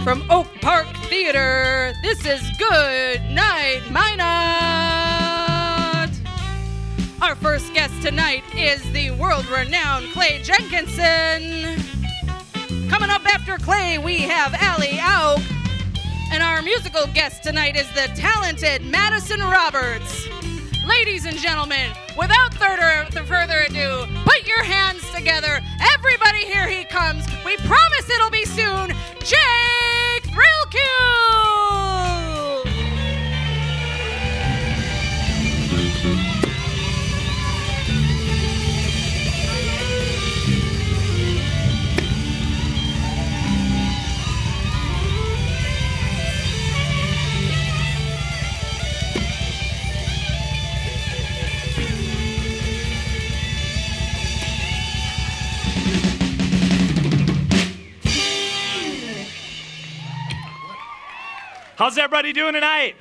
From Oak Park Theater, this is Good Night Minot. Our first guest tonight is the world-renowned Clay Jenkinson. Coming up after Clay, we have Allison Auch. And our musical guest tonight is the talented Madie Roberts. Ladies and gentlemen, without further ado, put your hands together. Everybody, here he comes. We promise it'll be soon. Jacob Thrailkill! How's everybody doing tonight?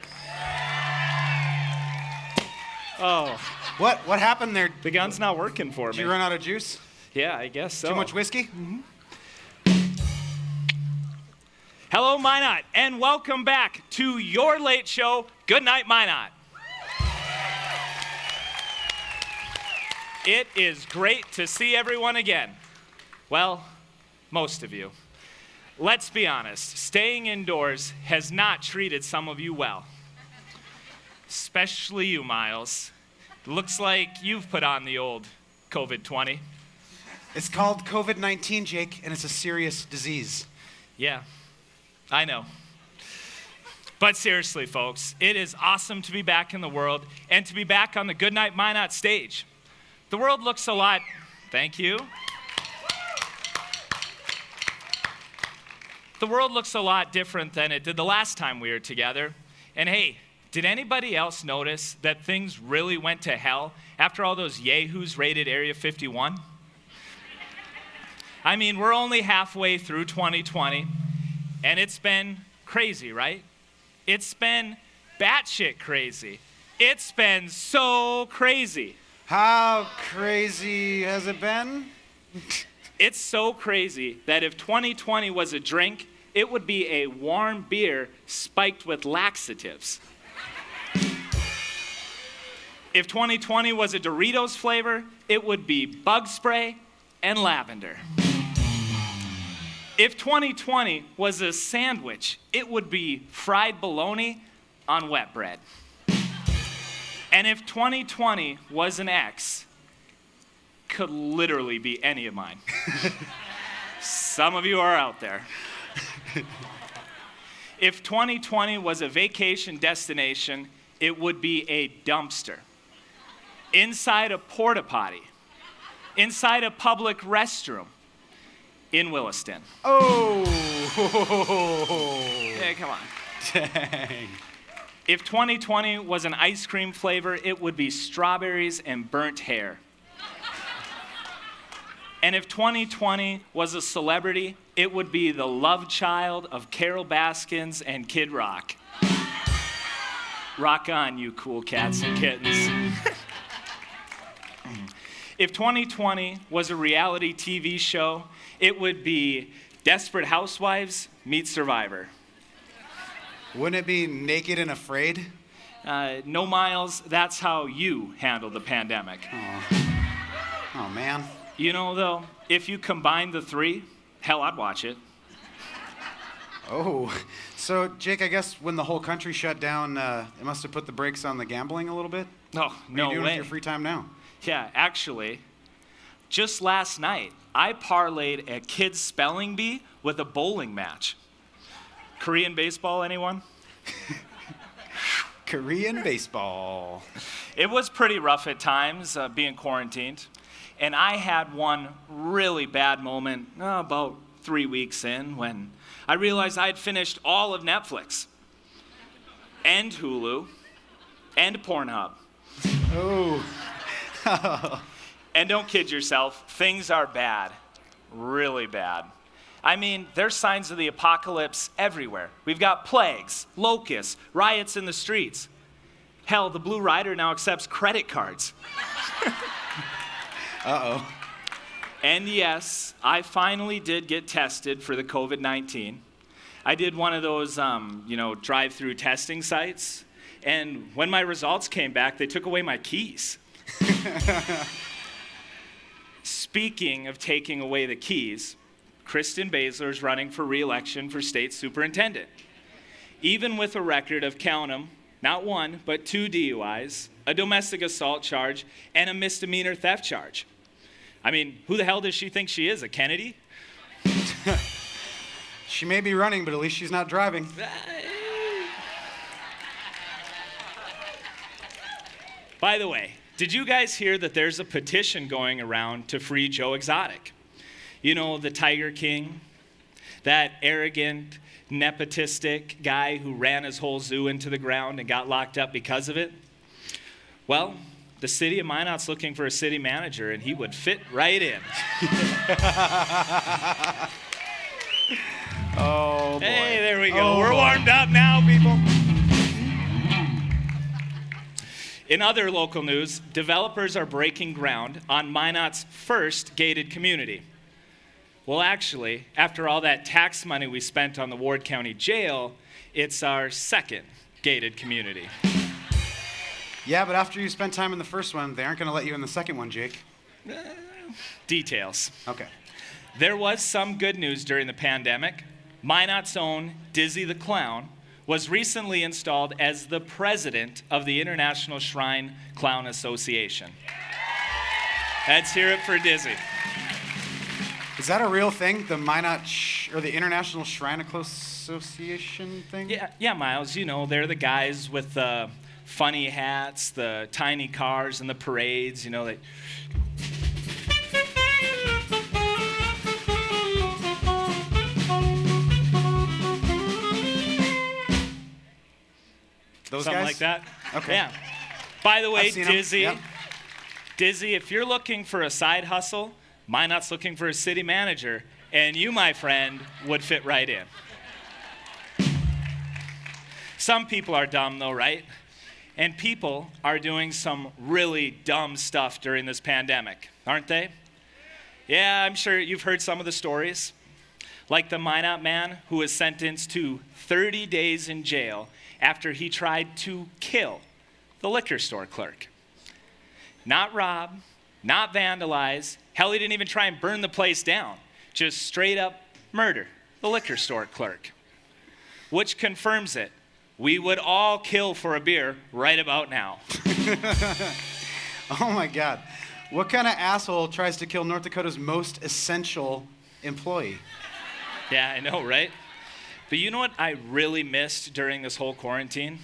Oh. What happened there? The gun's not working for me. Did you run out of juice? Yeah, I guess so. Too much whiskey? Mm-hmm. Hello, Minot, and welcome back to your late show, Good Night Minot. It is great to see everyone again. Well, most of you. Let's be honest, staying indoors has not treated some of you well. Especially you, Myles. Looks like you've put on the old COVID-20. It's called COVID-19, Jake, and it's a serious disease. Yeah, I know. But seriously, folks, it is awesome to be back in the world and to be back on the Good Night Minot stage. The world looks a lot, thank you. The world looks a lot different than it did the last time we were together. And hey, did anybody else notice that things really went to hell after all those yahoos raided Area 51? I mean, we're only halfway through 2020, and it's been crazy, right? It's been batshit crazy. It's been so crazy. How crazy has it been? It's so crazy that if 2020 was a drink, it would be a warm beer spiked with laxatives. If 2020 was a Doritos flavor, it would be bug spray and lavender. If 2020 was a sandwich, it would be fried bologna on wet bread. And if 2020 was an ex, could literally be any of mine. Some of you are out there. If 2020 was a vacation destination, it would be a dumpster. Inside a porta potty. Inside a public restroom. In Williston. Oh! Yeah, come on. Dang. If 2020 was an ice cream flavor, it would be strawberries and burnt hair. And if 2020 was a celebrity, it would be the love child of Carol Baskins and Kid Rock. Rock on, you cool cats and kittens. If 2020 was a reality TV show, it would be Desperate Housewives meet Survivor. Wouldn't it be Naked and Afraid? No, Myles, that's how you handle the pandemic. Oh, man. You know, though, if you combine the three, hell, I'd watch it. Oh, so Jake, I guess when the whole country shut down, it must have put the brakes on the gambling a little bit? Oh, no way. What are you doing with your free time now? Yeah, actually, just last night, I parlayed a kid's spelling bee with a bowling match. Korean baseball, anyone? Korean baseball. It was pretty rough at times, being quarantined. And I had one really bad moment about 3 weeks in when I realized I had finished all of Netflix and Hulu and Pornhub. Oh. And don't kid yourself, things are bad, really bad. I mean, there's signs of the apocalypse everywhere. We've got plagues, locusts, riots in the streets. Hell, the Blue Rider now accepts credit cards. Uh-oh. And yes, I finally did get tested for the COVID-19. I did one of those, drive-through testing sites, and when my results came back, they took away my keys. Speaking of taking away the keys, Kristen Baszler is running for re-election for state superintendent. Even with a record of, count 'em, not one, but 2 DUIs, a domestic assault charge, and a misdemeanor theft charge. I mean, who the hell does she think she is, a Kennedy? She may be running, but at least she's not driving. By the way, did you guys hear that there's a petition going around to free Joe Exotic? You know, the Tiger King, that arrogant, nepotistic guy who ran his whole zoo into the ground and got locked up because of it? Well, the city of Minot's looking for a city manager, and he would fit right in. Oh, boy. Hey, there we go. Oh, We're boy. warmed up now, people. In other local news, developers are breaking ground on Minot's first gated community. Well, actually, after all that tax money we spent on the Ward County Jail, it's our second gated community. Yeah, but after you spent time in the first one, they aren't going to let you in the second one, Jake. Details. Okay. There was some good news during the pandemic. Minot's own Dizzy the Clown was recently installed as the president of the International Shrine Clown Association. Let's hear it for Dizzy. Is that a real thing? The Minot or the International Shrine Association thing? Yeah, Myles. You know, they're the guys with the funny hats, the tiny cars, and the parades. You know, they. Those Something guys? like that. Okay. Yeah. By the way, I've seen 'em. Dizzy, Yep. Dizzy, if you're looking for a side hustle, Minot's looking for a city manager, and you, my friend, would fit right in. Some people are dumb, though, right? And people are doing some really dumb stuff during this pandemic, aren't they? Yeah, I'm sure you've heard some of the stories. Like the Minot man who was sentenced to 30 days in jail after he tried to kill the liquor store clerk. Not rob, not vandalize. Hell, he didn't even try and burn the place down. Just straight up murder the liquor store clerk. Which confirms it. We would all kill for a beer right about now. Oh my God. What kind of asshole tries to kill North Dakota's most essential employee? Yeah, I know, right? But you know what I really missed during this whole quarantine?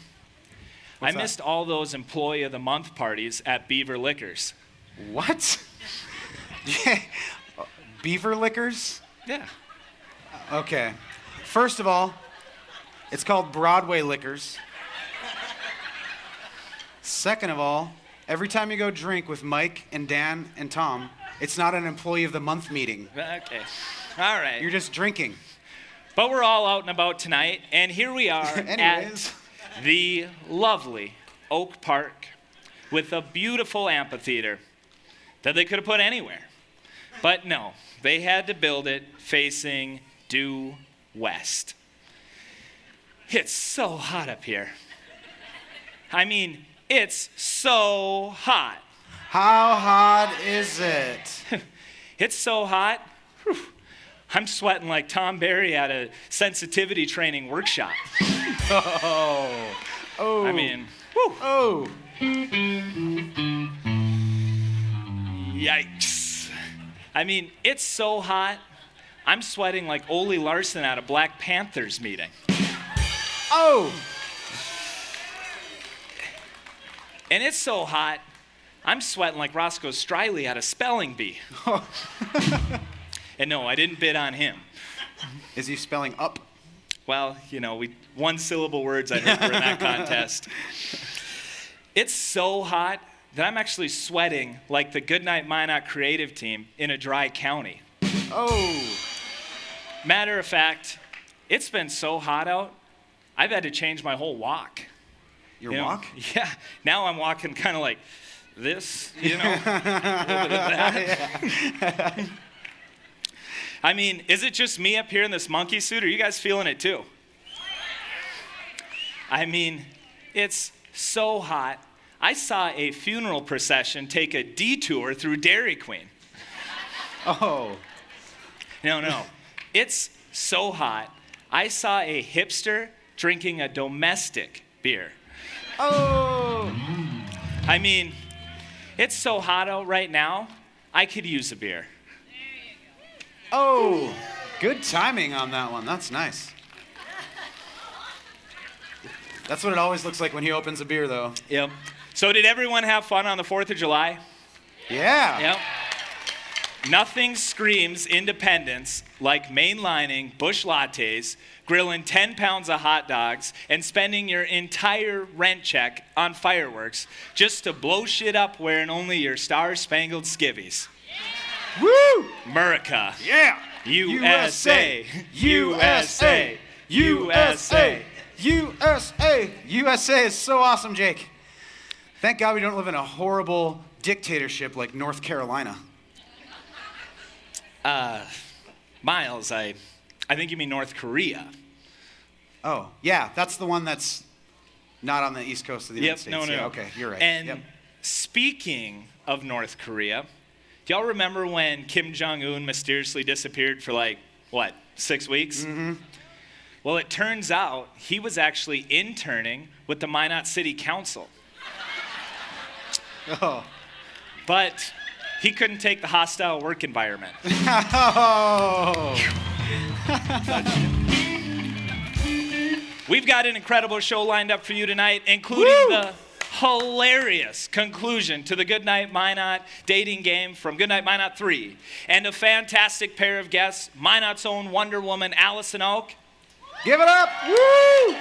What's I that? missed all those Employee of the Month parties at Beaver Liquors. What? Yeah. Beaver liquors? Yeah. Okay. First of all, it's called Broadway Liquors. Second of all, every time you go drink with Mike and Dan and Tom, it's not an Employee of the Month meeting. Okay. All right. You're just drinking. But we're all out and about tonight, and here we are Anyways. at the lovely Oak Park with a beautiful amphitheater that they could have put anywhere. But no, they had to build it facing due west. It's so hot up here. I mean, it's so hot. How hot is it? It's so hot. Whew, I'm sweating like Tom Berry at a sensitivity training workshop. Oh. Oh. I mean, whew, Oh. yikes. I mean, it's so hot. I'm sweating like Ole Larson at a Black Panthers meeting. Oh. And it's so hot, I'm sweating like Roscoe Striley at a spelling bee. And no, I didn't bid on him. Is he spelling up? Well, you know, one-syllable words I heard were in that contest. It's so hot that I'm actually sweating like the Goodnight Minot creative team in a dry county. Oh. Matter of fact, it's been so hot out, I've had to change my whole walk. Your You know? walk? Yeah. Now I'm walking kind of like this, you know, a little bit of that. I mean, is it just me up here in this monkey suit, or are you guys feeling it too? I mean, it's so hot. I saw a funeral procession take a detour through Dairy Queen. Oh. No. It's so hot. I saw a hipster drinking a domestic beer. Oh. I mean, it's so hot out right now, I could use a beer. Oh. Good timing on that one. That's nice. That's what it always looks like when he opens a beer, though. Yep. So did everyone have fun on the 4th of July? Yeah. Yep. Nothing screams independence like mainlining bush lattes, grilling 10 pounds of hot dogs, and spending your entire rent check on fireworks just to blow shit up wearing only your star-spangled skivvies. Woo! America. Yeah. USA. USA. USA. USA. USA is so awesome, Jake. Thank God we don't live in a horrible dictatorship like North Carolina. Myles, I think you mean North Korea. Oh, yeah, that's the one that's not on the east coast of the United States. No. Yeah, okay, you're right. And yep. Speaking of North Korea, do y'all remember when Kim Jong-un mysteriously disappeared for 6 weeks? Mm-hmm. Well, it turns out he was actually interning with the Minot City Council. Oh. But he couldn't take the hostile work environment. Oh. We've got an incredible show lined up for you tonight, including the hilarious conclusion to the Goodnight Minot dating game from Goodnight Minot 3, and a fantastic pair of guests, Minot's own Wonder Woman, Allison Oak. Give it up! Woo!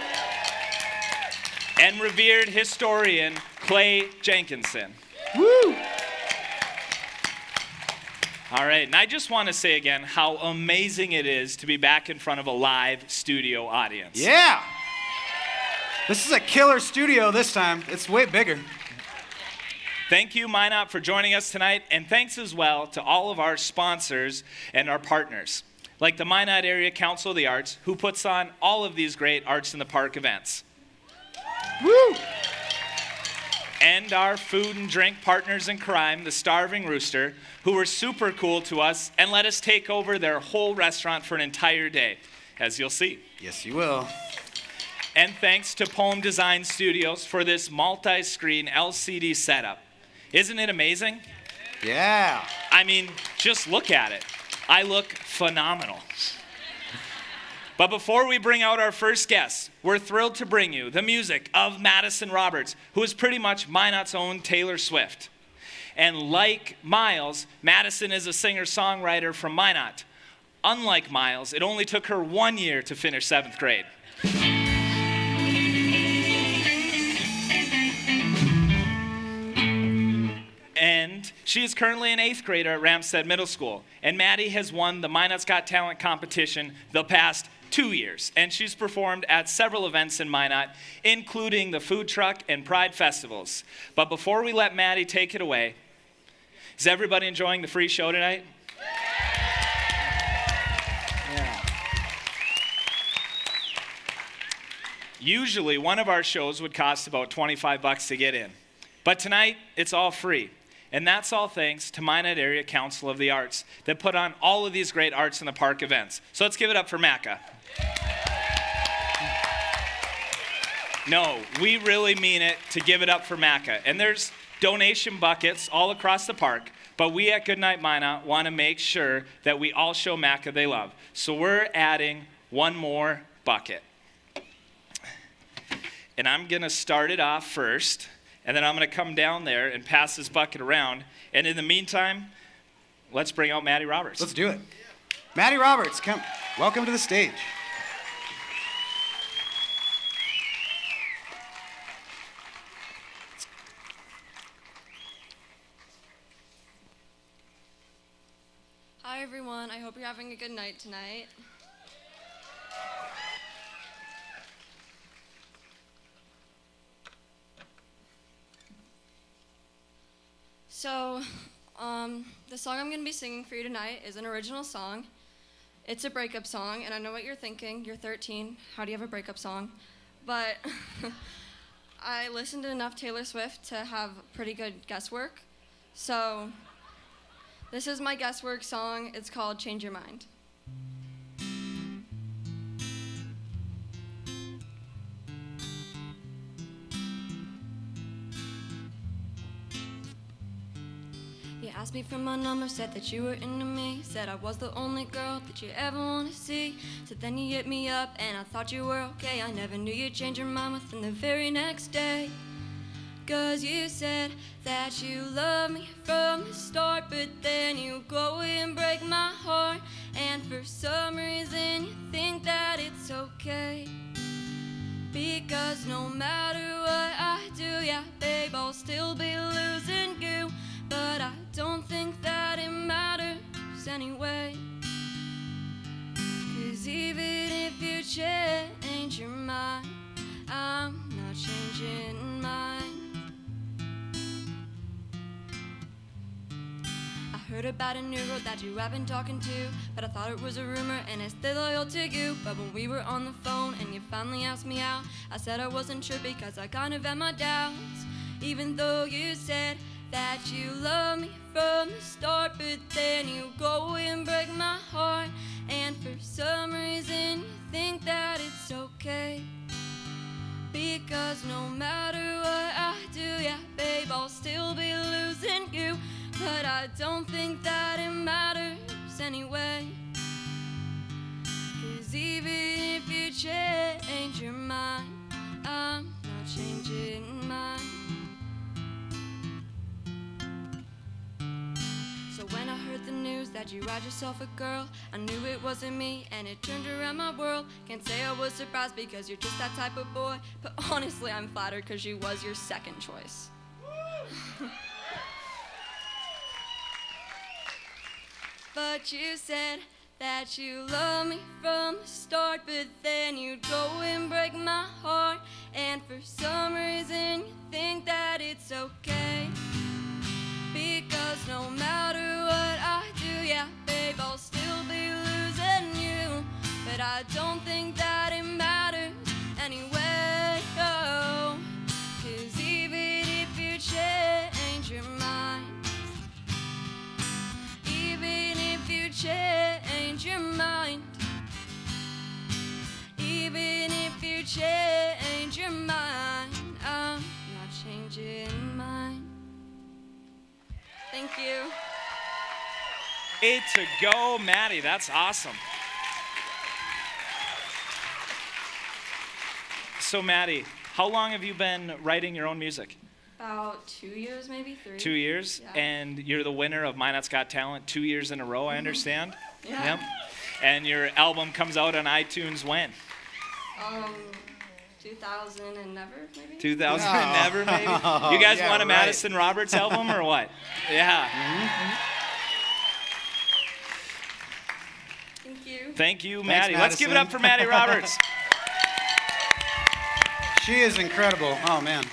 And revered historian, Clay Jenkinson. Woo! All right, and I just want to say again how amazing it is to be back in front of a live studio audience. Yeah! This is a killer studio this time. It's way bigger. Thank you, Minot, for joining us tonight, and thanks as well to all of our sponsors and our partners, like the Minot Area Council of the Arts, who puts on all of these great Arts in the Park events. Woo! And our food and drink partners in crime, the Starving Rooster, who were super cool to us and let us take over their whole restaurant for an entire day, as you'll see. Yes, you will. And thanks to Poem Design Studios for this multi-screen LCD setup. Isn't it amazing? Yeah. I mean, just look at it. I look phenomenal. But before we bring out our first guests, we're thrilled to bring you the music of Madie Roberts, who is pretty much Minot's own Taylor Swift. And like Myles, Madison is a singer-songwriter from Minot. Unlike Myles, it only took her 1 year to finish 7th grade. And she is currently an 8th grader at Ramstead Middle School. And Madie has won the Minot's Got Talent competition the past 2 years. And she's performed at several events in Minot, including the food truck and Pride festivals. But before we let Madie take it away, is everybody enjoying the free show tonight? Yeah. Usually, one of our shows would cost about $25 to get in. But tonight, it's all free. And that's all thanks to Minot Area Council of the Arts that put on all of these great Arts in the Park events. So let's give it up for MACA. No, we really mean it to give it up for MACA. And there's donation buckets all across the park, but we at Goodnight Minot want to make sure that we all show MACA they love. So we're adding one more bucket. And I'm going to start it off first. And then I'm going to come down there and pass this bucket around. And in the meantime, let's bring out Madie Roberts. Let's do it. Madie Roberts, come. Welcome to the stage. Hi, everyone. I hope you're having a good night tonight. So, the song I'm going to be singing for you tonight is an original song. It's a breakup song, and I know what you're thinking. You're 13. How do you have a breakup song? But I listened to enough Taylor Swift to have pretty good guesswork. So this is my guesswork song. It's called Change Your Mind. You asked me for my number, said that you were into me, said I was the only girl that you ever want to see. So then you hit me up and I thought you were okay. I never knew you'd change your mind within the very next day. 'Cause you said that you loved me from the start, but then you go and break my heart. And for some reason you think that it's okay. Because no matter what I do, yeah, babe, I'll still be losing you. But I don't think that it matters anyway. 'Cause even if you change your mind, I'm not changing mine. I heard about a new girl that you have been talking to, but I thought it was a rumor and I stayed loyal to you. But when we were on the phone and you finally asked me out, I said I wasn't sure because I kind of had my doubts. Even though you said that you love me from the start, but then you go and break my heart. And for some reason you think that it's okay. Because no matter what I do, yeah, babe, I'll still be losing you. But I don't think that it matters anyway. 'Cause even if you change your mind, I'm not changing mine. So when I heard the news that you had yourself a girl, I knew it wasn't me and it turned around my world. Can't say I was surprised because you're just that type of boy, but honestly I'm flattered because she was your second choice. But you said that you love me from the start, but then you'd go and break my heart. And for some reason you think that it's okay. Because no matter what I do, yeah, babe, I'll still be losing you. But I don't think that it matters anyway. Oh, 'cause even if you change your mind, even if you change your mind, even if you change your mind, I'm not changing mine. Thank you. 8 to go, Madie. That's awesome. So, Madie, how long have you been writing your own music? About 2 years, maybe 3. 2 years? Yeah. And you're the winner of Minot's Got Talent 2 years in a row, I understand? Yeah. Yep. And your album comes out on iTunes when? 2000 and never, maybe? 2000 and never, maybe? You guys yeah, want a right. Madison Roberts album or what? Yeah. Thank you. Thank you, Thanks, Madie. Let's give it Madison. up for Madie Roberts. She is incredible. Oh, man.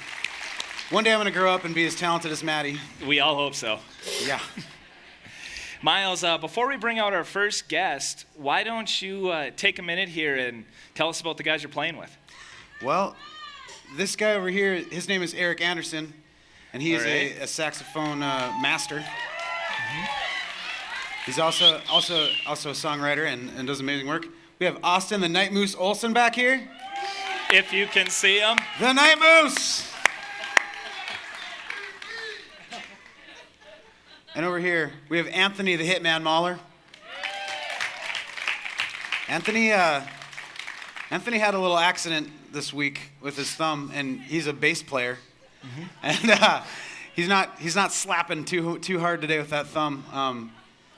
One day I'm going to grow up and be as talented as Madie. We all hope so. Yeah. Myles, before we bring out our first guest, why don't you take a minute here and tell us about the guys you're playing with? Well, this guy over here, his name is Eric Anderson, and he is All right. a saxophone master. He's also a songwriter and does amazing work. We have Austin the Night Moose Olsen back here. If you can see him. The Night Moose! And over here, we have Anthony the Hitman Mahler. Anthony had a little accident this week with his thumb, and he's a bass player. And he's not slapping too hard today with that thumb.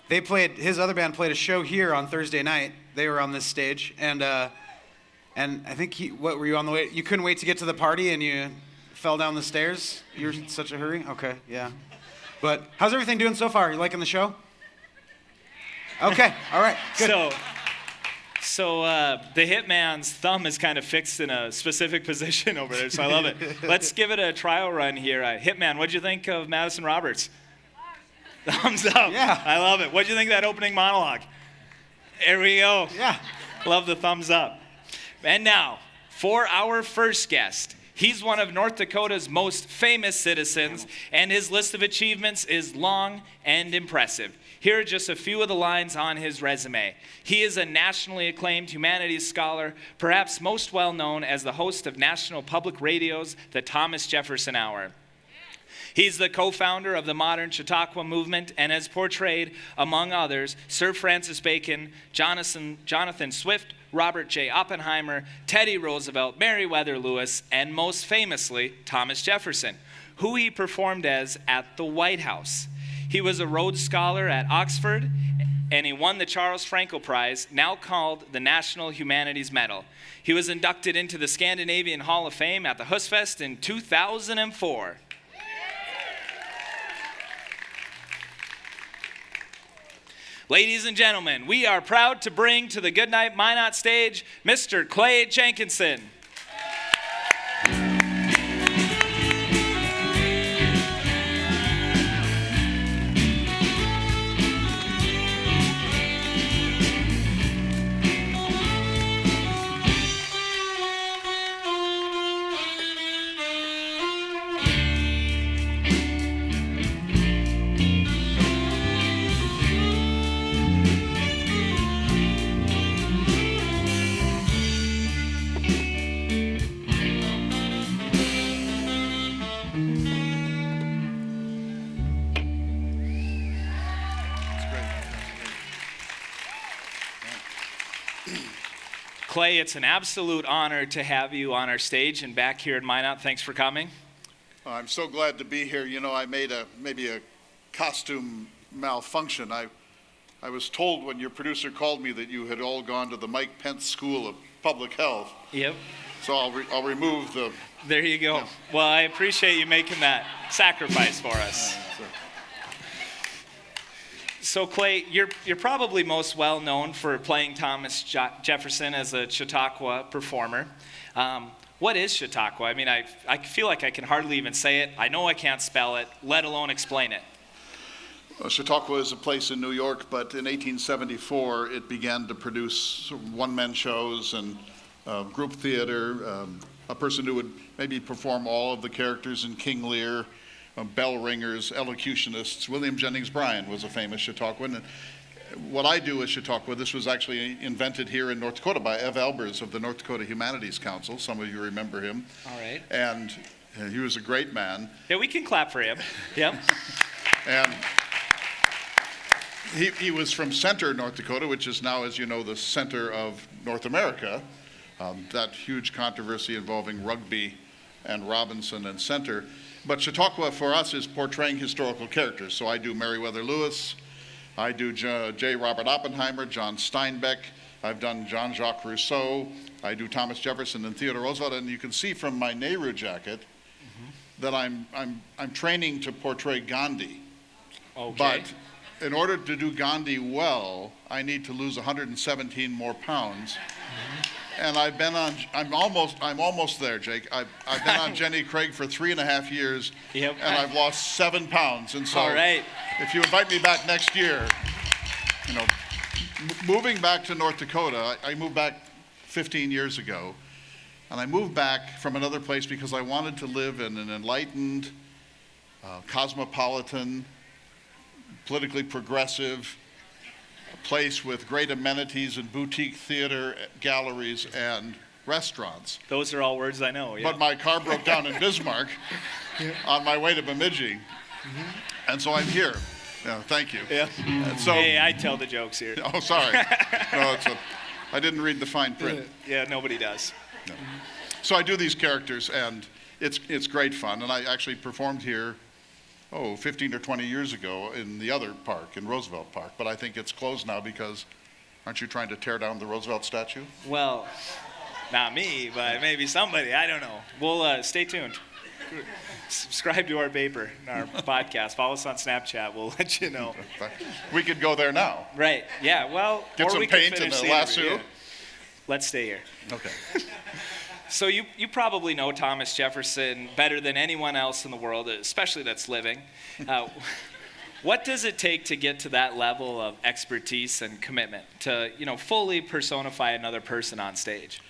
His other band played a show here on Thursday night. They were on this stage, and I think what were you on the way? You couldn't wait to get to the party, and you fell down the stairs. You were in such a hurry. Okay, yeah. But how's everything doing so far? You liking the show? Okay, all right, good. So the Hitman's thumb is kind of fixed in a specific position over there, so I love it. Let's give it a trial run here. Hitman, what'd you think of Madison Roberts? Thumbs up. Yeah. I love it. What'd you think of that opening monologue? There we go. Yeah. Love the thumbs up. And now, for our first guest. He's one of North Dakota's most famous citizens, and his list of achievements is long and impressive. Here are just a few of the lines on his resume. He is a nationally acclaimed humanities scholar, perhaps most well known as the host of National Public Radio's The Thomas Jefferson Hour. He's the co-founder of the modern Chautauqua movement and has portrayed, among others, Sir Francis Bacon, Jonathan Swift, Robert J. Oppenheimer, Teddy Roosevelt, Meriwether Lewis, and most famously, Thomas Jefferson, who he performed as at the White House. He was a Rhodes Scholar at Oxford, and he won the Charles Frankel Prize, now called the National Humanities Medal. He was inducted into the Scandinavian Hall of Fame at the Husfest in 2004. Ladies and gentlemen, we are proud to bring to the Goodnight Minot stage Mr. Clay Jenkinson. Clay, it's an absolute honor to have you on our stage and back here in Minot. Thanks for coming. I'm so glad to be here. You know, I made maybe a costume malfunction. I was told when your producer called me that you had all gone to the Mike Pence School of Public Health. Yep. So I'll remove the... There you go. Yeah. Well, I appreciate you making that sacrifice for us. So Clay, you're probably most well known for playing Thomas Jefferson as a Chautauqua performer. What is Chautauqua? I mean, I feel like I can hardly even say it. I know I can't spell it, let alone explain it. Chautauqua is a place in New York, but in 1874 it began to produce one-man shows and group theater. A person who would maybe perform all of the characters in King Lear. Bell ringers, elocutionists. William Jennings Bryan was a famous Chautauquan. And what I do as Chautauqua, this was actually invented here in North Dakota by Ev Albers of the North Dakota Humanities Council. Some of you remember him. All right. And he was a great man. Yeah, we can clap for him. Yep. And he was from Center, North Dakota, which is now, as you know, the center of North America. That huge controversy involving rugby and Robinson and Center. But Chautauqua for us is portraying historical characters. So I do Meriwether Lewis, I do J. Robert Oppenheimer, John Steinbeck, I've done Jean-Jacques Rousseau, I do Thomas Jefferson and Theodore Roosevelt, and you can see from my Nehru jacket that I'm training to portray Gandhi. Okay. But in order to do Gandhi well, I need to lose 117 more pounds. And I'm almost there, Jake. I've been on Jenny Craig for 3.5 years, and I've lost 7 pounds. And so, all right. If you invite me back next year, you know, moving back to North Dakota, I moved back 15 years ago, and I moved back from another place because I wanted to live in an enlightened, cosmopolitan, politically progressive place with great amenities and boutique theater, galleries, and restaurants. Those are all words I know, yeah. But my car broke down in Bismarck on my way to Bemidji, and so I'm here. Yeah, thank you. Yeah. So, hey, I tell the jokes here. Oh, sorry. No, I didn't read the fine print. Yeah, nobody does. No. So I do these characters, and it's great fun, and I actually performed here 15 or 20 years ago in the other park, in Roosevelt Park. But I think it's closed now because, aren't you trying to tear down the Roosevelt statue? Well, not me, but maybe somebody. I don't know. We'll stay tuned. Subscribe to our paper, our podcast. Follow us on Snapchat. We'll let you know. We could go there now. Right. Yeah. Well, get or some we paint could and finish a the lasso. Yeah. Let's stay here. Okay. So you probably know Thomas Jefferson better than anyone else in the world, especially that's living. What does it take to get to that level of expertise and commitment to, fully personify another person on stage?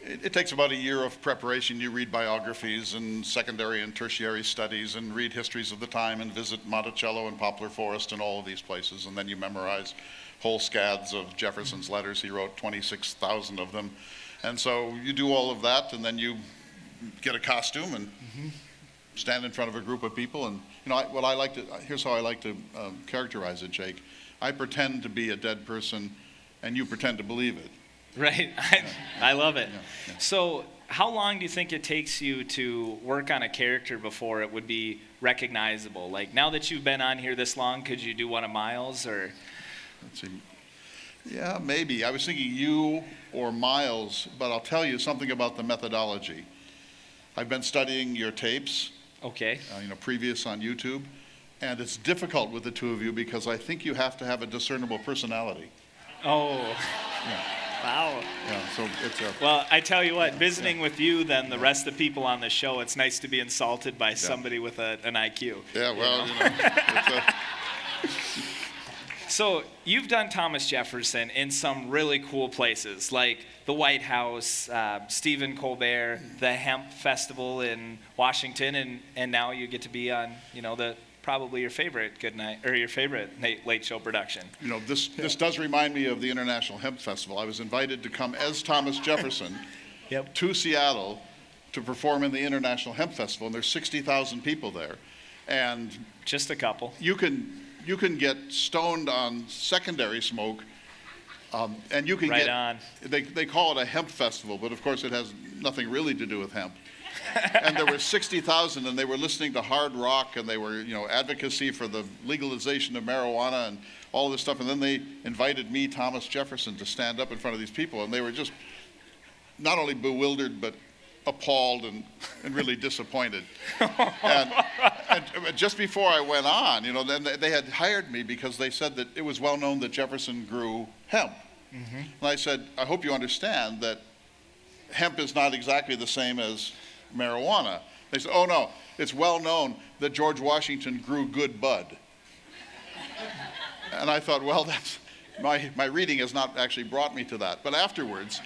It takes about a year of preparation. You read biographies and secondary and tertiary studies and read histories of the time and visit Monticello and Poplar Forest and all of these places. And then you memorize whole scads of Jefferson's letters. He wrote 26,000 of them. And so you do all of that, and then you get a costume and stand in front of a group of people. And here's how I like to characterize it, Jake. I pretend to be a dead person, and you pretend to believe it. Right. I love it. Yeah. So how long do you think it takes you to work on a character before it would be recognizable? Like, now that you've been on here this long, could you do one of Myles, or? Let's see. Yeah, maybe. I was thinking you or Myles, but I'll tell you something about the methodology. I've been studying your tapes, Okay. Previous on YouTube, and it's difficult with the two of you because I think you have to have a discernible personality. Oh. Yeah. Wow. Yeah, so it's a... Well, I tell you what, visiting with you than the rest of the people on the show, it's nice to be insulted by somebody with an IQ. Yeah, well, So you've done Thomas Jefferson in some really cool places, like the White House, Stephen Colbert, the Hemp Festival in Washington, and now you get to be on, probably your favorite late show production. This does remind me of the International Hemp Festival. I was invited to come as Thomas Jefferson to Seattle to perform in the International Hemp Festival, and there's 60,000 people there. And just a couple. You can get stoned on secondary smoke, and you can right on. They call it a hemp festival, but of course it has nothing really to do with hemp. And there were 60,000, and they were listening to hard rock, and they were, advocacy for the legalization of marijuana and all this stuff. And then they invited me, Thomas Jefferson, to stand up in front of these people, and they were just not only bewildered, but appalled and really disappointed. And just before I went on, then they had hired me because they said that it was well known that Jefferson grew hemp. Mm-hmm. And I said, I hope you understand that hemp is not exactly the same as marijuana. They said, oh no, it's well known that George Washington grew good bud. And I thought, well, that's my reading has not actually brought me to that. But afterwards,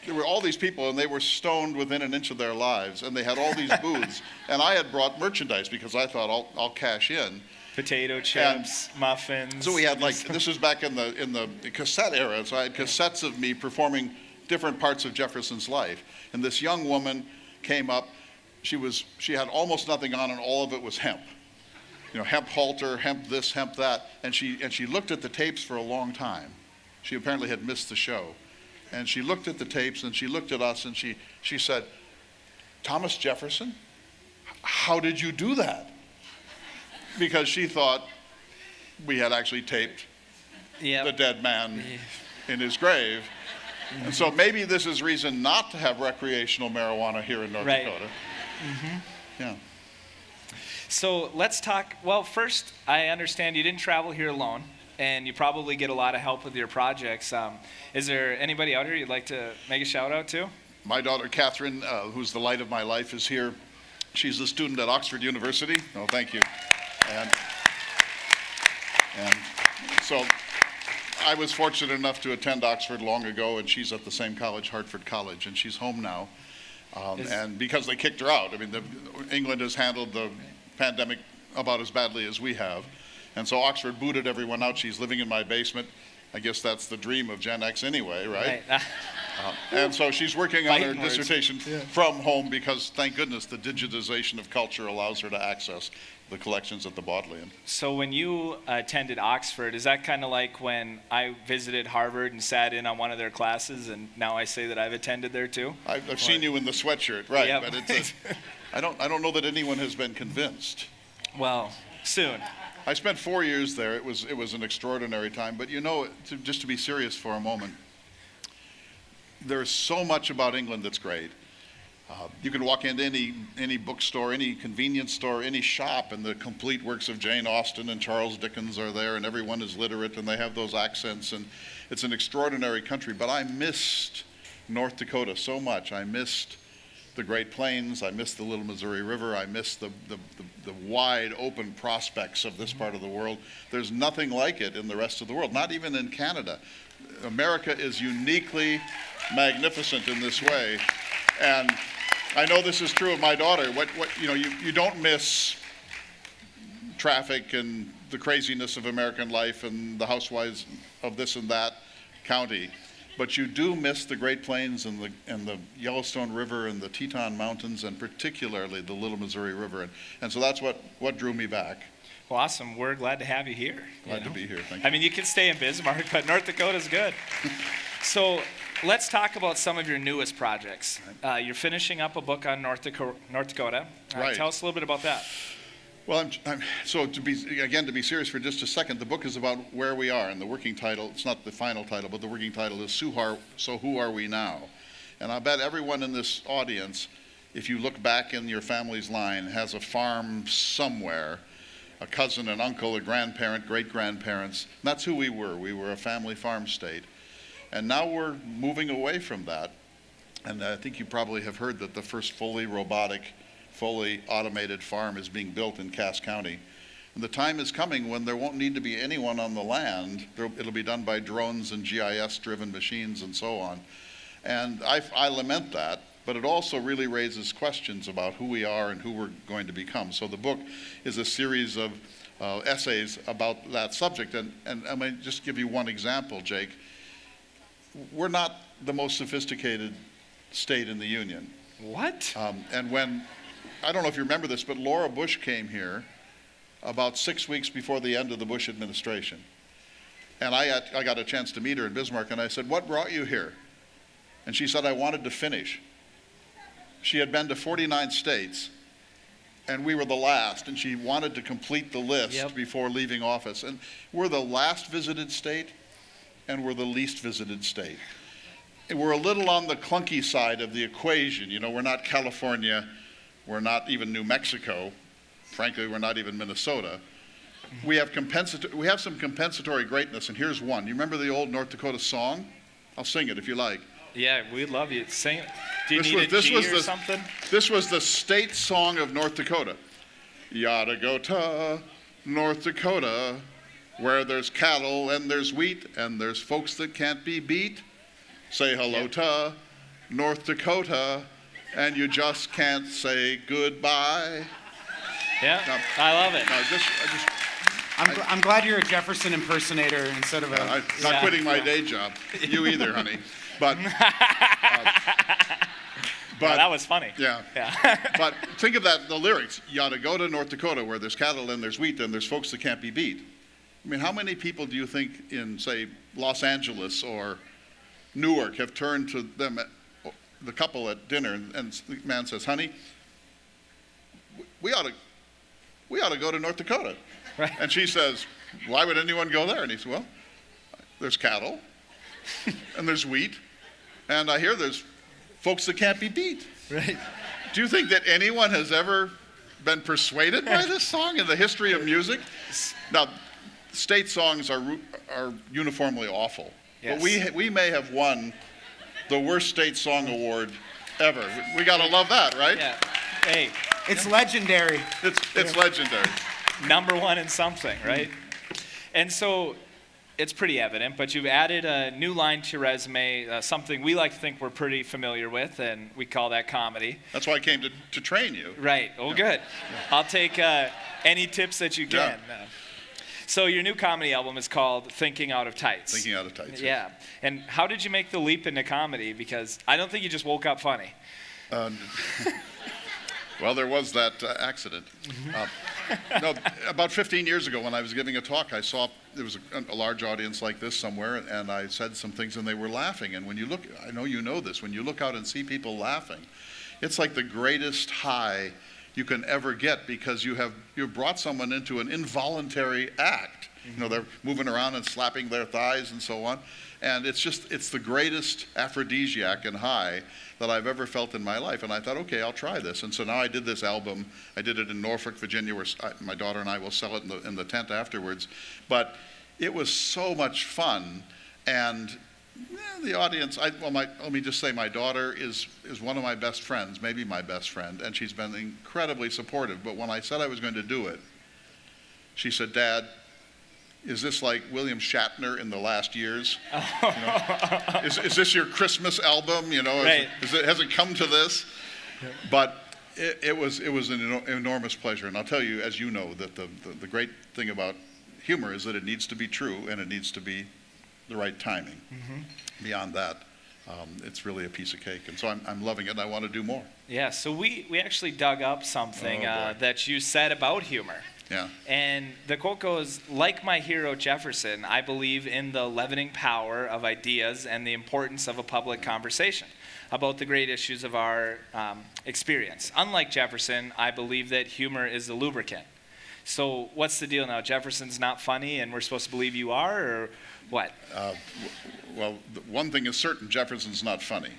there were all these people, and they were stoned within an inch of their lives, and they had all these booths. And I had brought merchandise because I thought I'll cash in. Potato chips, muffins. So we had this was back in the cassette era. So I had cassettes of me performing different parts of Jefferson's life. And this young woman came up. She had almost nothing on, and all of it was hemp. Hemp halter, hemp this, hemp that. And she looked at the tapes for a long time. She apparently had missed the show. And she looked at the tapes, and she looked at us, and she said, Thomas Jefferson, how did you do that? Because she thought we had actually taped the dead man in his grave. And so maybe this is reason not to have recreational marijuana here in North Dakota. Mm-hmm. Yeah. So let's talk. Well, first, I understand you didn't travel here alone, and you probably get a lot of help with your projects. Is there anybody out here you'd like to make a shout out to? My daughter, Catherine, who's the light of my life, is here. She's a student at Oxford University. Oh, thank you. And so I was fortunate enough to attend Oxford long ago, and she's at the same college, Hartford College, and she's home now. And because they kicked her out, England has handled the pandemic about as badly as we have. And so Oxford booted everyone out. She's living in my basement. I guess that's the dream of Gen X anyway, right? And so she's working on her dissertation from home because, thank goodness, the digitization of culture allows her to access the collections at the Bodleian. So when you attended Oxford, is that kind of like when I visited Harvard and sat in on one of their classes, and now I say that I've attended there too? I've seen you in the sweatshirt, right? Yep. But I don't know that anyone has been convinced. Well, soon. I spent 4 years there. It was an extraordinary time. But just to be serious for a moment, there's so much about England that's great. You can walk into any bookstore, any convenience store, any shop, and the complete works of Jane Austen and Charles Dickens are there, and everyone is literate, and they have those accents, and it's an extraordinary country. But I missed North Dakota so much. I missed the Great Plains. I miss the Little Missouri River. I miss the wide open prospects of this part of the world. There's nothing like it in the rest of the world, not even in Canada. America is uniquely magnificent in this way. And I know this is true of my daughter. You don't miss traffic and the craziness of American life and the housewives of this and that county, but you do miss the Great Plains and the Yellowstone River and the Teton Mountains, and particularly the Little Missouri River. And so that's what drew me back. Well, awesome. We're glad to have you here. Glad to be here. Thank you. I mean, you can stay in Bismarck, but North Dakota's good. So let's talk about some of your newest projects. You're finishing up a book on North Dakota. Right. Tell us a little bit about that. Well, so to be serious for just a second, the book is about where we are, and the working title, it's not the final title, but the working title is So Who Are We Now? And I bet everyone in this audience, if you look back in your family's line, has a farm somewhere, a cousin, an uncle, a grandparent, great-grandparents. That's who we were. We were a family farm state. And now we're moving away from that. And I think you probably have heard that the first fully robotic, fully automated farm is being built in Cass County. And the time is coming when there won't need to be anyone on the land. It'll be done by drones and GIS-driven machines and so on. And I lament that, but it also really raises questions about who we are and who we're going to become. So the book is a series of essays about that subject. And I mean, just give you one example, Jake. We're not the most sophisticated state in the Union. What? And when, I don't know if you remember this, but Laura Bush came here about 6 weeks before the end of the Bush administration. And I got a chance to meet her in Bismarck, and I said, "What brought you here?" And she said, "I wanted to finish." She had been to 49 states, and we were the last, and she wanted to complete the list before leaving office. And we're the last visited state, and we're the least visited state. And we're a little on the clunky side of the equation. You know, we're not California, we're not even New Mexico. Frankly, we're not even Minnesota. We have some compensatory greatness, and here's one. You remember the old North Dakota song? I'll sing it if you like. Yeah, we'd love you. Sing it. Do you need a G or something? This was the state song of North Dakota. Yada go to North Dakota, where there's cattle and there's wheat and there's folks that can't be beat. Say hello to North Dakota, and you just can't say goodbye. Yeah, I love it. I'm glad you're a Jefferson impersonator instead of I'm not quitting my day job. You either, honey. But well, that was funny. Yeah. But think of that, the lyrics. You ought to go to North Dakota where there's cattle and there's wheat and there's folks that can't be beat. I mean, how many people do you think in, say, Los Angeles or Newark have turned to them, the couple at dinner, and the man says, "Honey, we ought to go to North Dakota." Right. And she says, "Why would anyone go there?" And he says, "Well, there's cattle and there's wheat, and I hear there's folks that can't be beat." Right. Do you think that anyone has ever been persuaded by this song in the history of music? Now, state songs are uniformly awful. Yes. But we may have won the worst state song award ever. We got to love that, right? Yeah. Hey. It's legendary. It's legendary. Number one in something, right? And so it's pretty evident, but you've added a new line to your resume, something we like to think we're pretty familiar with, and we call that comedy. That's why I came to train you. Right. Oh, good. I'll take any tips that you can. Yeah. So your new comedy album is called Thinking Out of Tights. Thinking Out of Tights. Yeah. And how did you make the leap into comedy? Because I don't think you just woke up funny. Well, there was that accident. No, about 15 years ago when I was giving a talk, I saw there was a large audience like this somewhere, and I said some things and they were laughing. And when you look, I know you know this, when you look out and see people laughing, it's like the greatest high you can ever get, because you've brought someone into an involuntary act. You know, they're moving around and slapping their thighs and so on. And it's the greatest aphrodisiac and high that I've ever felt in my life. And I thought, okay, I'll try this. And so now I did this album. I did it in Norfolk, Virginia, where my daughter and I will sell it in the tent afterwards. But it was so much fun. And The audience, let me just say my daughter is one of my best friends, maybe my best friend, and she's been incredibly supportive. But when I said I was going to do it, she said, "Dad, is this like William Shatner in the last years? Is this your Christmas album? Right. Has it come to this?" But it was an enormous pleasure. And I'll tell you, as you know, that the great thing about humor is that it needs to be true and it needs to be the right timing. Beyond that, it's really a piece of cake. And so I'm loving it, and I want to do more. Yeah, so we actually dug up something that you said about humor. Yeah. And the quote goes, "Like my hero Jefferson, I believe in the leavening power of ideas and the importance of a public conversation about the great issues of our experience. Unlike Jefferson, I believe that humor is the lubricant." So what's the deal now? Jefferson's not funny and we're supposed to believe you are, or what? Well, one thing is certain, Jefferson's not funny.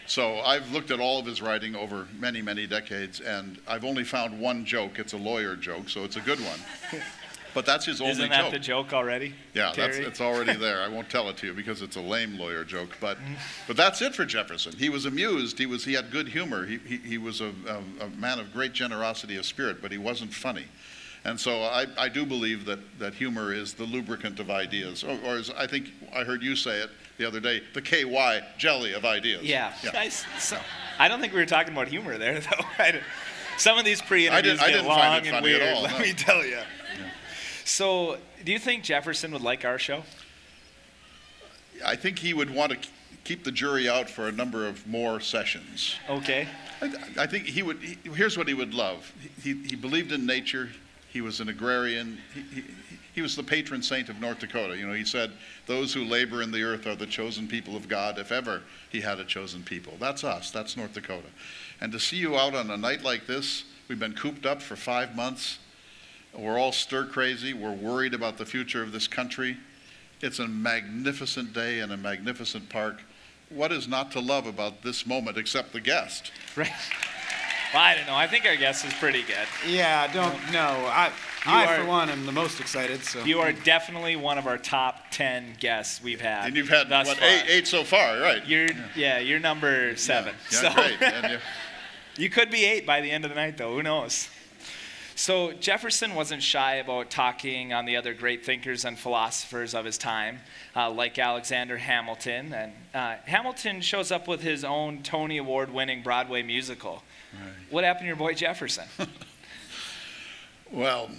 So I've looked at all of his writing over many, many decades, and I've only found one joke. It's a lawyer joke, so it's a good one. But that's his only joke. Isn't that the joke already? Yeah, Terry? it's already there. I won't tell it to you because it's a lame lawyer joke. But that's it for Jefferson. He was amused. He had good humor. He was a man of great generosity of spirit, but he wasn't funny. And so I do believe that humor is the lubricant of ideas, or as I think I heard you say it the other day, the KY jelly of ideas. Yeah. So, I don't think we were talking about humor there, though. Some of these pre-interviews get long and weird, at all, let me tell you. Yeah. So, do you think Jefferson would like our show? I think he would want to keep the jury out for a number of more sessions. Okay. I think he would. Here's what he would love. He believed in nature. He was an agrarian. He was the patron saint of North Dakota. He said, "Those who labor in the earth are the chosen people of God," if ever he had a chosen people. That's us. That's North Dakota. And to see you out on a night like this, we've been cooped up for 5 months. We're all stir crazy. We're worried about the future of this country. It's a magnificent day in a magnificent park. What is not to love about this moment except the guest? Right. Well, I don't know. I think our guest is pretty good. Yeah, I for one, am the most excited. So you are definitely one of our top 10 guests we've had. And you've had, thus what, far. eight so far, right? You're number 7. Yeah, so great. And you could be 8 by the end of the night, though. Who knows? So Jefferson wasn't shy about talking on the other great thinkers and philosophers of his time, like Alexander Hamilton. And Hamilton shows up with his own Tony Award-winning Broadway musical. Right. What happened to your boy Jefferson? Well,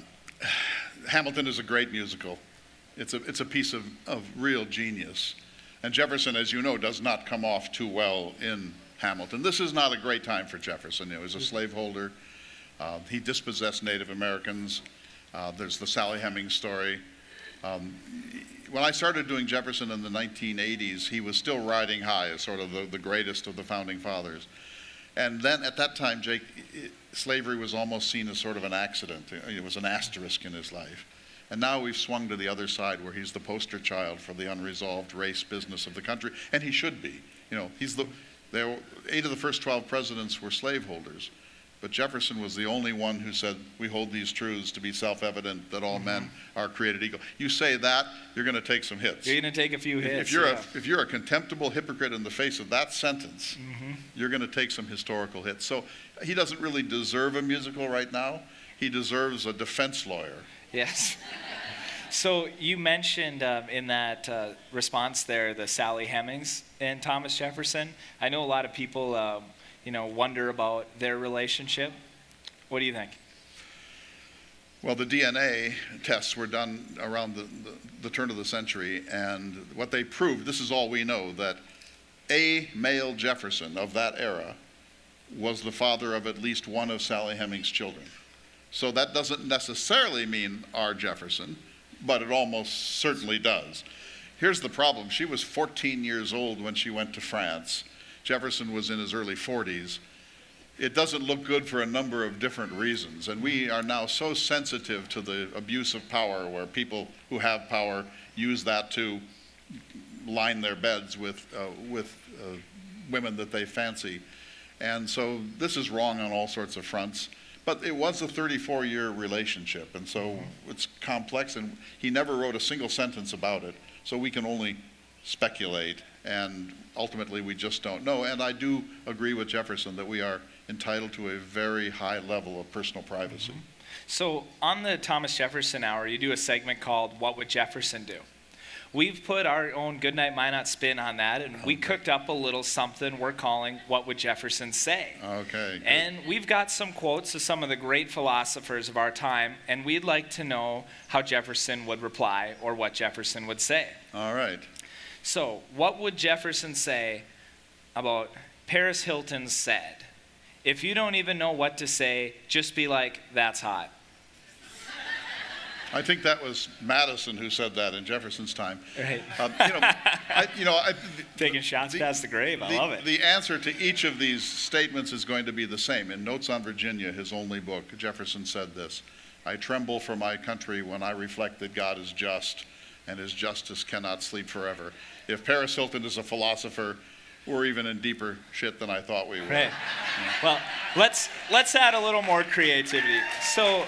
Hamilton is a great musical. It's a piece of real genius. And Jefferson, as you know, does not come off too well in Hamilton. This is not a great time for Jefferson. He was a slaveholder. He dispossessed Native Americans. There's the Sally Hemings story. When I started doing Jefferson in the 1980s, he was still riding high as sort of the greatest of the founding fathers. And then at that time, slavery was almost seen as sort of an accident. It was an asterisk in his life. And now we've swung to the other side where he's the poster child for the unresolved race business of the country. And he should be. 8 of the first 12 presidents were slaveholders. But Jefferson was the only one who said, "We hold these truths to be self-evident that all men are created equal." You say that, you're going to take some hits. You're going to take a few hits. If you're a contemptible hypocrite in the face of that sentence, you're going to take some historical hits. So he doesn't really deserve a musical right now. He deserves a defense lawyer. Yes. So you mentioned in that response there the Sally Hemings and Thomas Jefferson. I know a lot of people wonder about their relationship. What do you think? Well, the DNA tests were done around the turn of the century, and what they proved, this is all we know, that a male Jefferson of that era was the father of at least one of Sally Hemings' children. So that doesn't necessarily mean our Jefferson, but it almost certainly does. Here's the problem. She was 14 years old when she went to France. Jefferson was in his early 40s. It doesn't look good for a number of different reasons. And we are now so sensitive to the abuse of power, where people who have power use that to line their beds with women that they fancy. And so this is wrong on all sorts of fronts. But it was a 34-year relationship, and so it's complex, and he never wrote a single sentence about it. So we can only speculate, and ultimately we just don't know. And I do agree with Jefferson that we are entitled to a very high level of personal privacy. So on the Thomas Jefferson Hour, you do a segment called What Would Jefferson Do? We've put our own Goodnight Minot spin on that, and we cooked up a little something we're calling What Would Jefferson Say? Okay. Good. And we've got some quotes of some of the great philosophers of our time, and we'd like to know how Jefferson would reply or what Jefferson would say. All right. So, what would Jefferson say about Paris Hilton's said, "If you don't even know what to say, just be like, that's hot." I think that was Madison who said that in Jefferson's time. Right. Taking shots past the grave. I love it. The answer to each of these statements is going to be the same. In Notes on Virginia, his only book, Jefferson said this: "I tremble for my country when I reflect that God is just, and his justice cannot sleep forever." If Paris Hilton is a philosopher, we're even in deeper shit than I thought we were. Right. Well, let's add a little more creativity. So,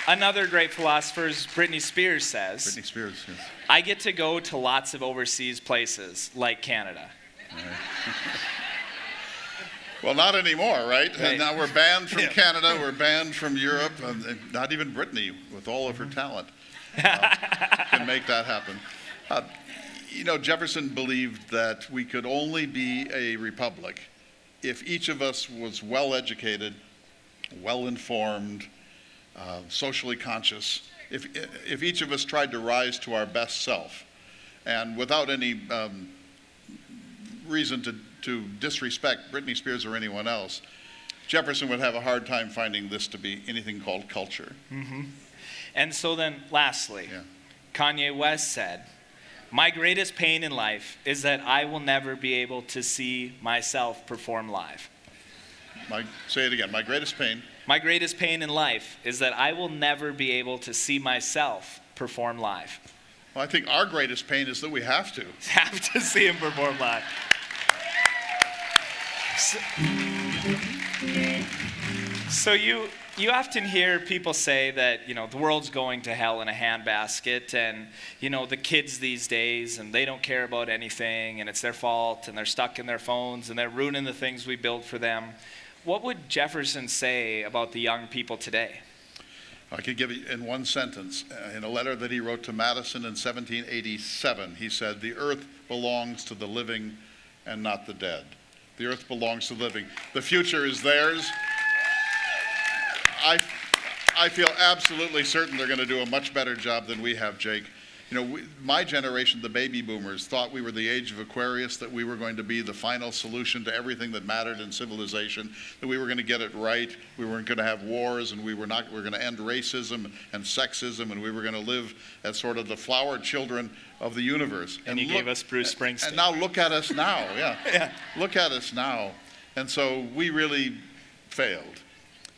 another great philosopher, Britney Spears, says, Britney Spears, yes. "I get to go to lots of overseas places, like Canada." Well, not anymore, right? Right. And now we're banned from Canada, we're banned from Europe, and not even Britney, with all of her talent, can make that happen. Jefferson believed that we could only be a republic if each of us was well-educated, well-informed, socially conscious, if each of us tried to rise to our best self, and without any reason to disrespect Britney Spears or anyone else, Jefferson would have a hard time finding this to be anything called culture. Mm-hmm. And so then, lastly, Kanye West said, "My greatest pain in life is that I will never be able to see myself perform live." Say it again. My greatest pain. My greatest pain in life is that I will never be able to see myself perform live. Well, I think our greatest pain is that we have to. Have to see him perform live. So you often hear people say that, the world's going to hell in a handbasket, and, the kids these days, and they don't care about anything, and it's their fault, and they're stuck in their phones, and they're ruining the things we built for them. What would Jefferson say about the young people today? I could give you in one sentence. In a letter that he wrote to Madison in 1787, he said, "The earth belongs to the living and not the dead." The earth belongs to the living. The future is theirs. I feel absolutely certain they're going to do a much better job than we have, Jake. My generation, the baby boomers, thought we were the age of Aquarius, that we were going to be the final solution to everything that mattered in civilization, that we were going to get it right, we weren't going to have wars, and we were going to end racism and sexism, and we were going to live as sort of the flower children of the universe. And you gave us Bruce Springsteen. And now look at us now, yeah. Look at us now. And so we really failed.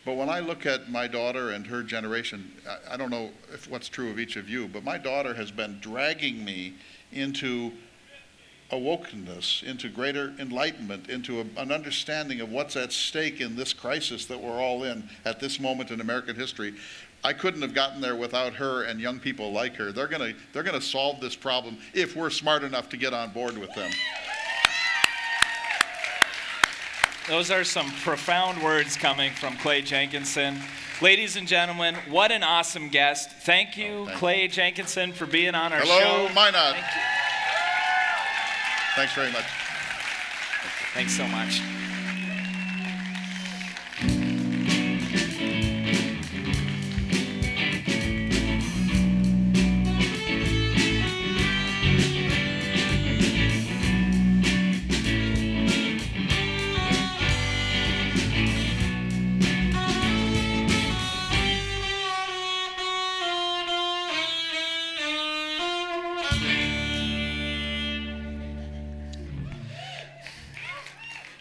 But when I look at my daughter and her generation, I don't know if what's true of each of you, but my daughter has been dragging me into awokeness, into greater enlightenment, into an understanding of what's at stake in this crisis that we're all in at this moment in American history. I couldn't have gotten there without her and young people like her. They're gonna solve this problem if we're smart enough to get on board with them. Those are some profound words coming from Clay Jenkinson. Ladies and gentlemen, what an awesome guest. Thank you, Clay Jenkinson, for being on our show. Hello, Minot. Thank you. Thanks very much. Thanks so much.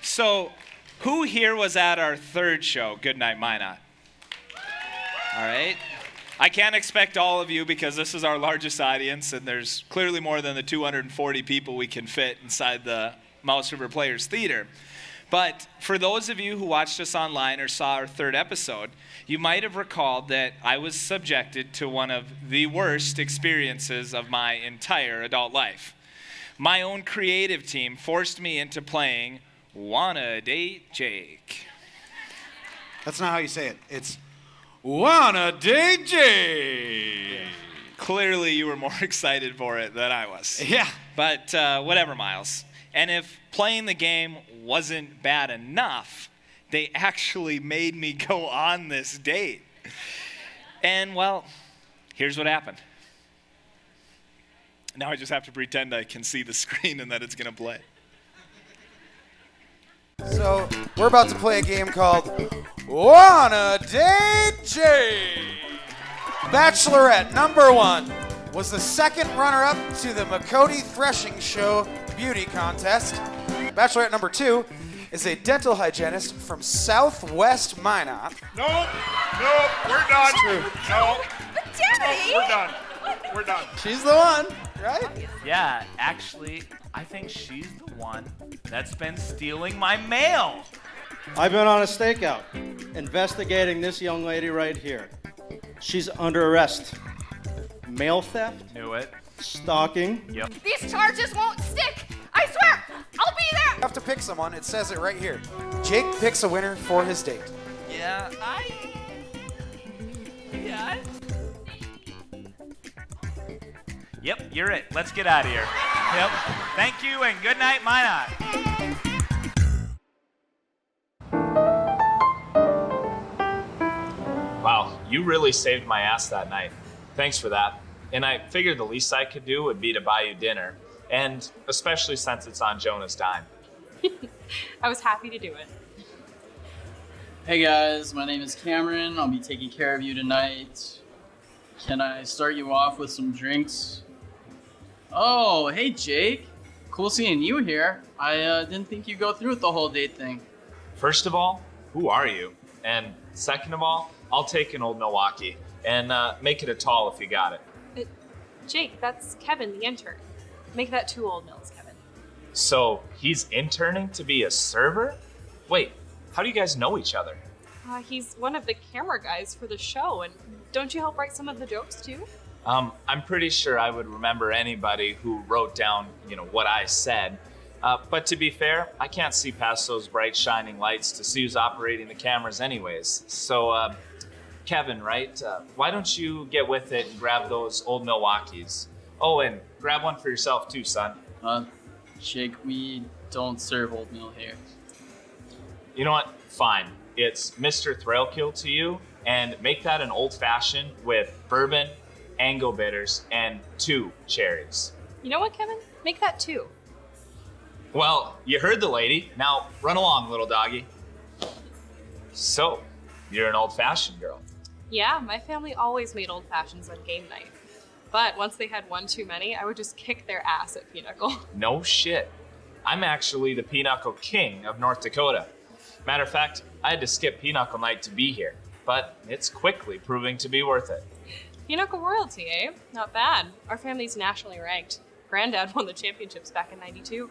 So, who here was at our third show, Goodnight Minot? All right. I can't expect all of you because this is our largest audience, and there's clearly more than the 240 people we can fit inside the Mouse River Players Theater. But for those of you who watched us online or saw our third episode, you might have recalled that I was subjected to one of the worst experiences of my entire adult life. My own creative team forced me into playing Wanna Date Jake. That's not how you say it. It's Wanna Date Jake. Clearly you were more excited for it than I was. Yeah. But whatever, Myles. And if playing the game wasn't bad enough, they actually made me go on this date. And, well, here's what happened. Now I just have to pretend I can see the screen and that it's going to play. So, we're about to play a game called Wanna Date Jake. Bachelorette number 1 was the second runner-up to the McCody Threshing Show Beauty Contest. Bachelorette number 2 is a dental hygienist from Southwest Minot. Nope, we're done. True. Nope. But Daddy! We're done. She's the one, right? Yeah, actually, I think she's the one that's been stealing my mail. I've been on a stakeout investigating this young lady right here. She's under arrest. Mail theft, Knew it. stalking. Yep. These charges won't stick! I swear! I'll be there! You have to pick someone. It says it right here. Jake picks a winner for his date. Yeah. Yep, you're it. Let's get out of here. Yep. Thank you and good night, Minot. Wow, you really saved my ass that night. Thanks for that. And I figured the least I could do would be to buy you dinner. And especially since it's on Jonah's dime. I was happy to do it. Hey guys, my name is Cameron. I'll be taking care of you tonight. Can I start you off with some drinks? Oh, hey Jake. Cool seeing you here. I didn't think you'd go through with the whole date thing. First of all, who are you? And second of all, I'll take an old Milwaukee and make it a tall if you got it. Jake, that's Kevin, the intern. Make that 2 old mills, Kevin. So he's interning to be a server? Wait, how do you guys know each other? He's one of the camera guys for the show, and don't you help write some of the jokes too? I'm pretty sure I would remember anybody who wrote down, what I said. But to be fair, I can't see past those bright shining lights to see who's operating the cameras anyways. So, Kevin, right? Why don't you get with it and grab those old Milwaukees? Oh, and grab one for yourself too, son. Jake, we don't serve old mill here. You know what? Fine. It's Mr. Thrailkill to you, and make that an old-fashioned with bourbon, Ango bitters, and 2 cherries. You know what, Kevin? Make that 2. Well, you heard the lady. Now run along, little doggy. So, you're an old-fashioned girl. Yeah, my family always made old fashions on game night. But once they had one too many, I would just kick their ass at Pinochle. No shit. I'm actually the Pinochle King of North Dakota. Matter of fact, I had to skip Pinochle night to be here, but it's quickly proving to be worth it. Pinochle royalty, eh? Not bad. Our family's nationally ranked. Granddad won the championships back in '92.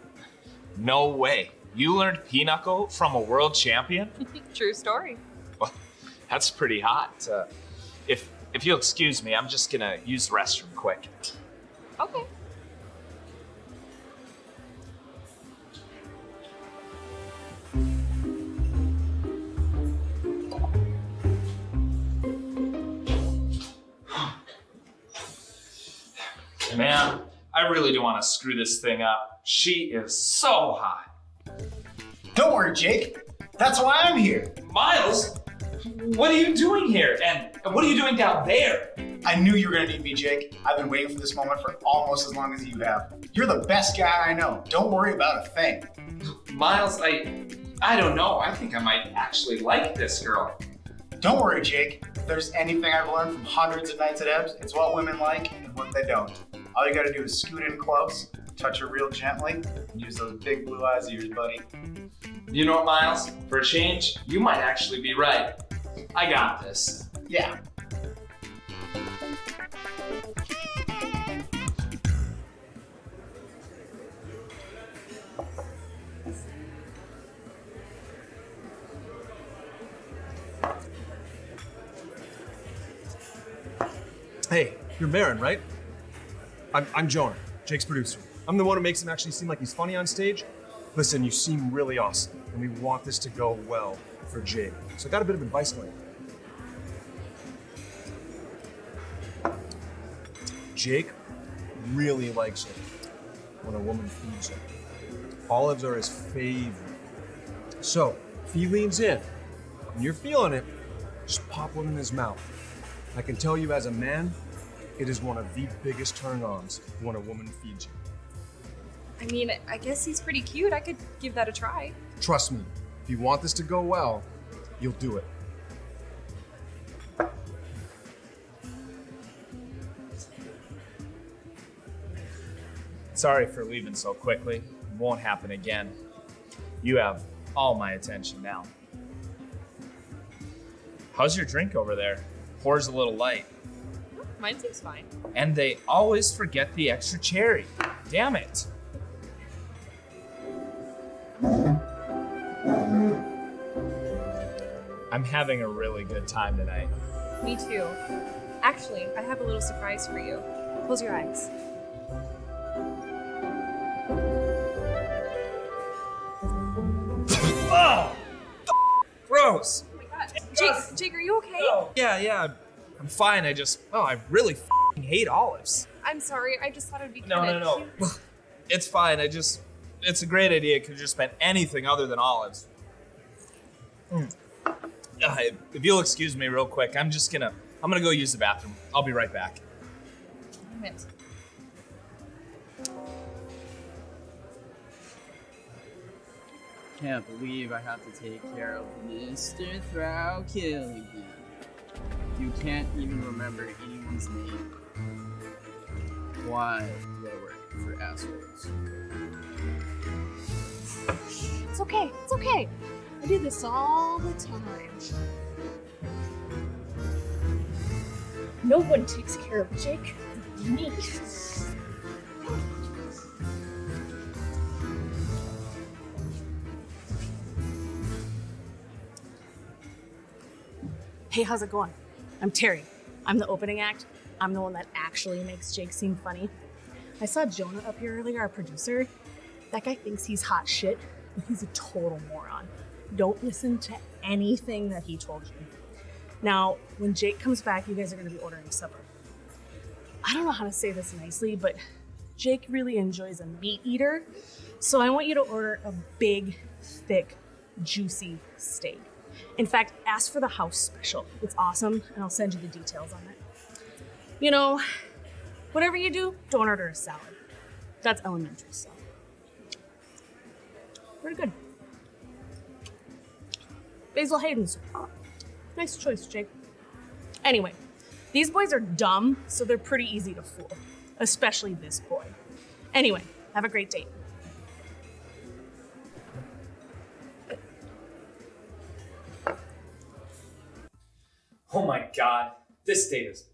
No way. You learned Pinochle from a world champion? True story. Well, that's pretty hot. If you'll excuse me, I'm just gonna use the restroom quick. Okay. Man, I really do want to screw this thing up. She is so hot. Don't worry, Jake. That's why I'm here. Myles, what are you doing here? And what are you doing down there? I knew you were gonna need me, Jake. I've been waiting for this moment for almost as long as you have. You're the best guy I know. Don't worry about a thing. Myles, I don't know. I think I might actually like this girl. Don't worry, Jake. If there's anything I've learned from hundreds of nights at Ebbs, it's what women like and what they don't. All you gotta do is scoot in close, touch her real gently, and use those big blue eyes of yours, buddy. You know what, Myles? For a change, you might actually be right. I got this. Yeah. Hey, you're Marin, right? I'm Jonah, Jake's producer. I'm the one who makes him actually seem like he's funny on stage. Listen, you seem really awesome, and we want this to go well for Jake. So I got a bit of advice for you. Jake really likes it when a woman feeds him. Olives are his favorite. So, if he leans in, and you're feeling it, just pop one in his mouth. I can tell you as a man, it is one of the biggest turn-ons when a woman feeds you. I mean, I guess he's pretty cute. I could give that a try. Trust me, if you want this to go well, you'll do it. Sorry for leaving so quickly. It won't happen again. You have all my attention now. How's your drink over there? Pours a little light. Mine seems fine. And they always forget the extra cherry. Damn it. I'm having a really good time tonight. Me too. Actually, I have a little surprise for you. Close your eyes. Oh! Gross! Oh my god. Jake, are you okay? Oh, yeah, I'm fine. I really hate olives. I'm sorry, I just thought it would be No. It's fine. It's a great idea. It could have just been anything other than olives. If you'll excuse me real quick, I'm gonna go use the bathroom. I'll be right back. Damn it. Can't believe I have to take care of Mr. Thrailkill again. You can't even remember anyone's name. Why do I work for assholes? It's okay. I do this all the time. No one takes care of Jake but me. Hey, how's it going? I'm Terry. I'm the opening act. I'm the one that actually makes Jake seem funny. I saw Jonah up here earlier, our producer. That guy thinks he's hot shit, but he's a total moron. Don't listen to anything that he told you. Now, when Jake comes back, you guys are gonna be ordering supper. I don't know how to say this nicely, but Jake really enjoys a meat eater, so I want you to order a big, thick, juicy steak. In fact, ask for the house special. It's awesome, and I'll send you the details on it. You know, whatever you do, don't order a salad. That's elementary stuff. Pretty good. Basil Hayden's. Nice choice, Jake. Anyway, these boys are dumb, so they're pretty easy to fool. Especially this boy. Anyway, have a great date. Oh my god, this date is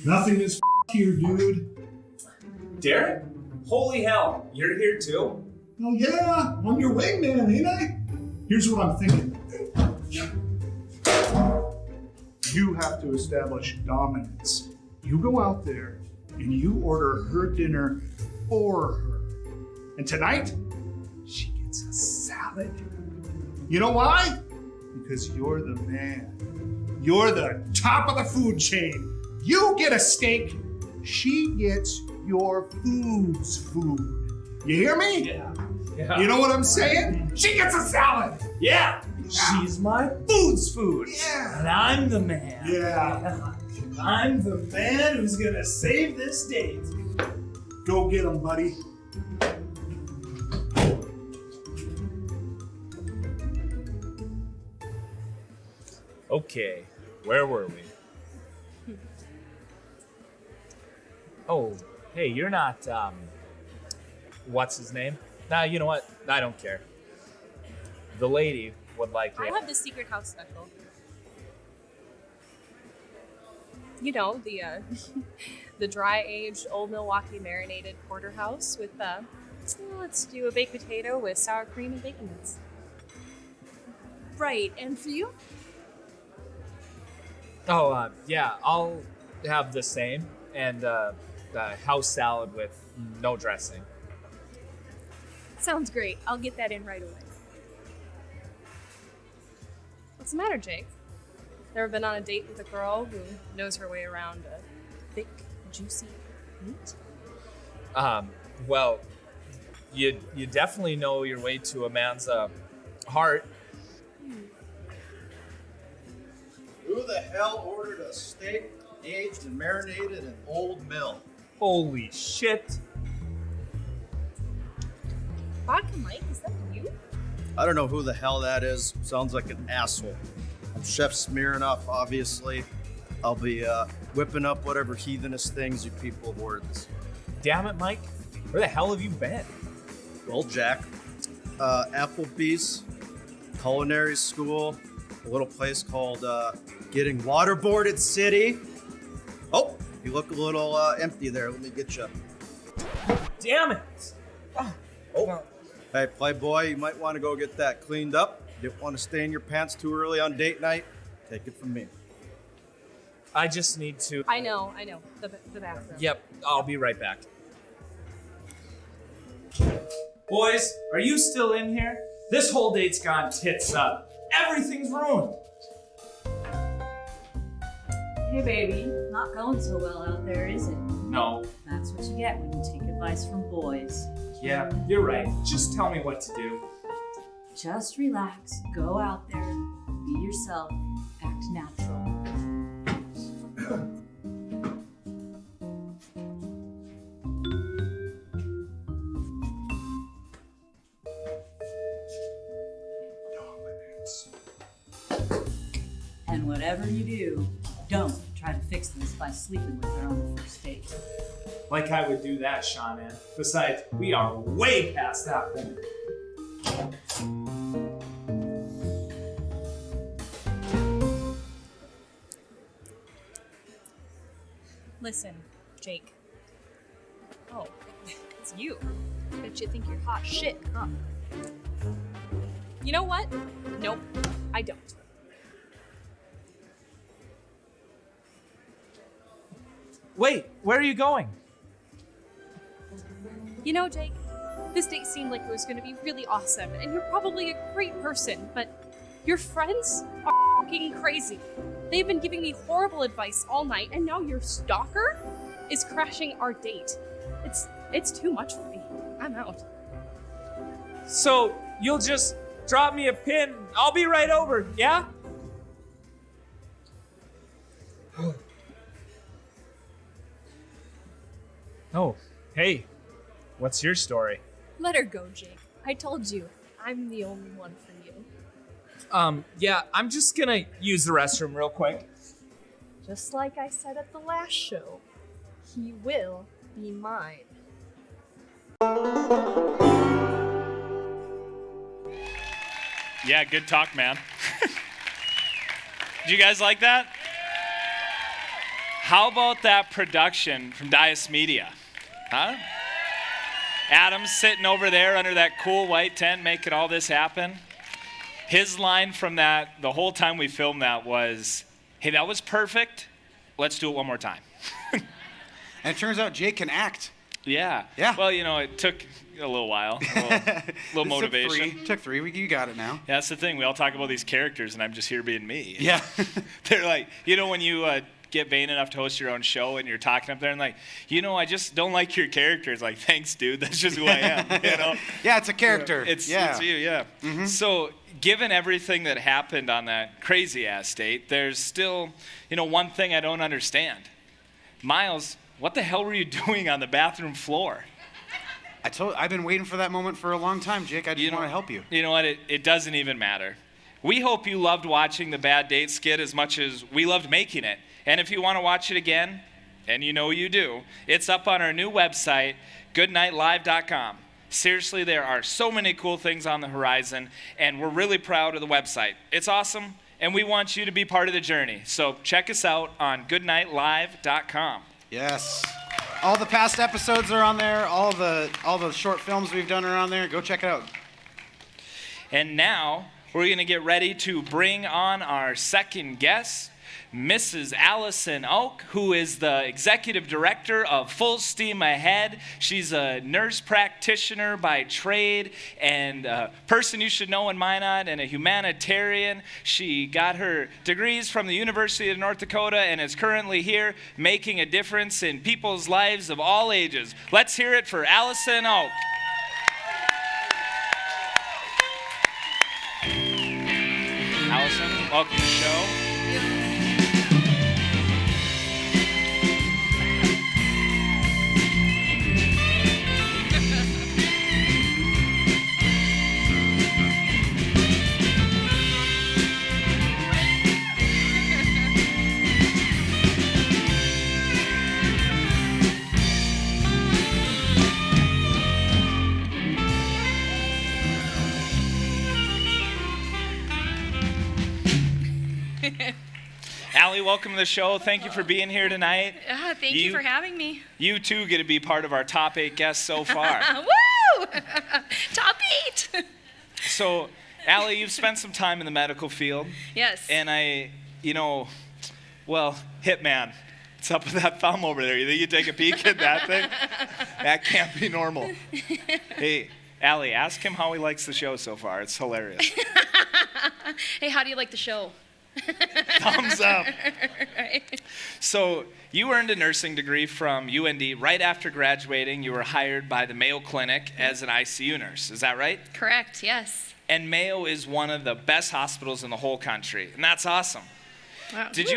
Nothing is here, dude. Derek? Holy hell, you're here too? Oh yeah, I'm your wingman, ain't I? Here's what I'm thinking. You have to establish dominance. You go out there and you order her dinner for her. And tonight, she gets a salad. You know why? Because you're the man. You're the top of the food chain. You get a steak, she gets your food's food. You hear me? Yeah. You know what I'm saying? She gets a salad. Yeah. She's my food's food. Yeah. And I'm the man. Yeah. I'm the man who's gonna save this date. Go get him, buddy. Okay, where were we? Oh, hey, you're not, what's his name? Nah, you know what? I don't care. The lady would like I it. have the secret house special. You know, the the dry-aged Old Milwaukee marinated porterhouse with, let's do a baked potato with sour cream and bacon bits. Right, and for you? Oh, yeah, I'll have the same. And house salad with no dressing. Sounds great. I'll get that in right away. What's the matter, Jake? Never been on a date with a girl who knows her way around a thick, juicy meat? Well, you definitely know your way to a man's heart. Who the hell ordered a steak aged and marinated in old mill? Holy shit. Vodka Mike, is that you? I don't know who the hell that is. Sounds like an asshole. I'm Chef Smirnoff, obviously. I'll be whipping up whatever heathenish things you people have ordered. Damn it, Mike. Where the hell have you been? Well, Jack, Applebee's, culinary school, a little place called Getting Waterboarded City. Oh, you look a little empty there. Let me get you. Damn it! Oh. Hey, Playboy, you might want to go get that cleaned up. You didn't want to stay in your pants too early on date night. Take it from me. I just need to... I know. The bathroom. Yep, I'll be right back. Boys, are you still in here? This whole date's gone tits up. Everything's ruined. Hey baby, not going so well out there, is it? No. That's what you get when you take advice from boys. Yeah, you're right. Just tell me what to do. Just relax, go out there, be yourself, act natural. And whatever you do, don't try to fix this by sleeping with her on the first date. Like I would do that, Shaman. Besides, we are way past that point. Listen, Jake. Oh, it's you. Bet you think you're hot shit, huh? You know what? Nope, I don't. Wait, where are you going? You know, Jake, this date seemed like it was going to be really awesome, and you're probably a great person, but your friends are fucking crazy. They've been giving me horrible advice all night, and now your stalker is crashing our date. It's too much for me. I'm out. So, you'll just drop me a pin. I'll be right over, yeah? Oh, hey. What's your story? Let her go, Jake. I told you, I'm the only one for you. Yeah, I'm just gonna use the restroom real quick. Just like I said at the last show, he will be mine. Yeah, good talk, man. Did you guys like that? How about that production from Dias Media? Huh? Adam's sitting over there under that cool white tent making all this happen. His line from that, the whole time we filmed that was, hey, that was perfect. Let's do it one more time. And it turns out Jake can act. Yeah. Yeah. Well, you know, it took a little while, a little motivation. Took three. You got it now. Yeah, that's the thing. We all talk about these characters, and I'm just here being me. Yeah. They're like, you know, when you get vain enough to host your own show and you're talking up there and like, you know, I just don't like your characters. Like, thanks, dude. That's just who I am. You know? Yeah, it's a character. It's you, yeah. Mm-hmm. So, given everything that happened on that crazy ass date, there's still, you know, one thing I don't understand. Myles, what the hell were you doing on the bathroom floor? I've been waiting for that moment for a long time, Jake. I just want to help you. You know what? It doesn't even matter. We hope you loved watching the Bad Date skit as much as we loved making it. And if you want to watch it again, and you know you do, it's up on our new website, goodnightlive.com. Seriously, there are so many cool things on the horizon, and we're really proud of the website. It's awesome, and we want you to be part of the journey. So check us out on goodnightlive.com. Yes. All the past episodes are on there. All the short films we've done are on there. Go check it out. And now we're going to get ready to bring on our second guest. Mrs. Allison Auch, who is the executive director of Full Steam Ahead. She's a nurse practitioner by trade and a person you should know in Minot and a humanitarian. She got her degrees from the University of North Dakota and is currently here making a difference in people's lives of all ages. Let's hear it for Allison Oak. Allison, welcome to the show. Allie, welcome to the show. Thank you for being here tonight. Thank you for having me. You too get to be part of our top 8 guests so far. Woo! Top 8! So, Allie, you've spent some time in the medical field. Yes. And Hitman, what's up with that thumb over there? You think you take a peek at that thing? That can't be normal. Hey, Allie, ask him how he likes the show so far. It's hilarious. Hey, how do you like the show? Thumbs up. Right. So you earned a nursing degree from UND. Right after graduating, you were hired by the Mayo Clinic as an ICU nurse. Is that right? Correct, yes. And Mayo is one of the best hospitals in the whole country. And that's awesome. Wow. Did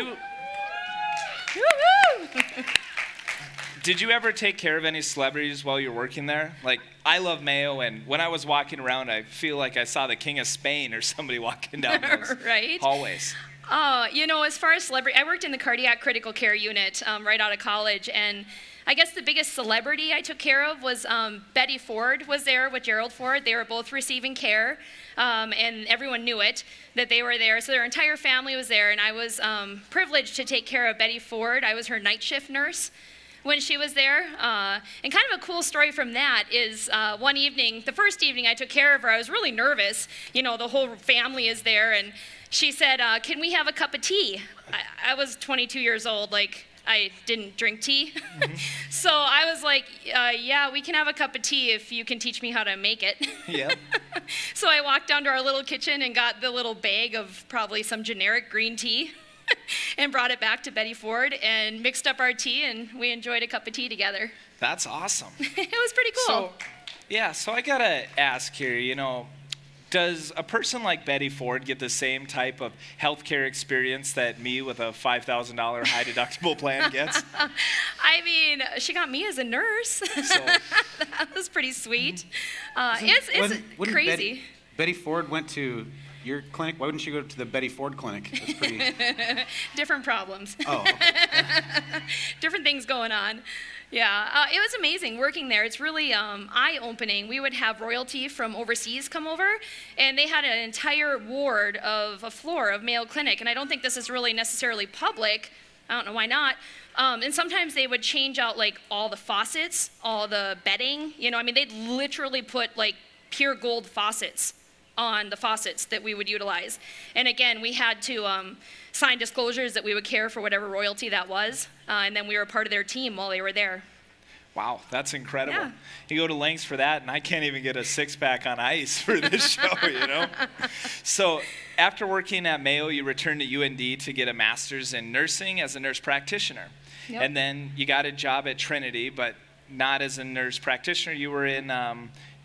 you ever take care of any celebrities while you're working there? Like, I love Mayo, and when I was walking around, I feel like I saw the King of Spain or somebody walking down those right? hallways. As far as celebrity, I worked in the cardiac critical care unit right out of college, and I guess the biggest celebrity I took care of was Betty Ford was there with Gerald Ford. They were both receiving care, and everyone knew it, that they were there. So their entire family was there, and I was privileged to take care of Betty Ford. I was her night shift nurse when she was there. And kind of a cool story from that is one evening, the first evening I took care of her, I was really nervous. The whole family is there, and she said, can we have a cup of tea? I was 22 years old, I didn't drink tea. Mm-hmm. So I was like, yeah, we can have a cup of tea if you can teach me how to make it. Yeah. So I walked down to our little kitchen and got the little bag of probably some generic green tea and brought it back to Betty Ford and mixed up our tea, and we enjoyed a cup of tea together. That's awesome. It was pretty cool. So I gotta ask here, does a person like Betty Ford get the same type of healthcare experience that me with a $5,000 high deductible plan gets? I mean, she got me as a nurse. That was pretty sweet. It's crazy. Betty Ford went to your clinic? Why wouldn't she go to the Betty Ford clinic? That's pretty... Different problems. Oh, okay. Different things going on. Yeah, it was amazing working there. It's really eye-opening. We would have royalty from overseas come over, and they had an entire ward of a floor of Mayo Clinic, and I don't think this is really necessarily public. I don't know why not. And sometimes they would change out all the faucets, all the bedding. They'd literally put pure gold faucets on the faucets that we would utilize. And again, we had to sign disclosures that we would care for whatever royalty that was, and then we were part of their team while they were there. Wow, that's incredible. Yeah. You go to lengths for that, and I can't even get a six-pack on ice for this show, So after working at Mayo, you returned to UND to get a master's in nursing as a nurse practitioner. Yep. And then you got a job at Trinity, but not as a nurse practitioner. You were in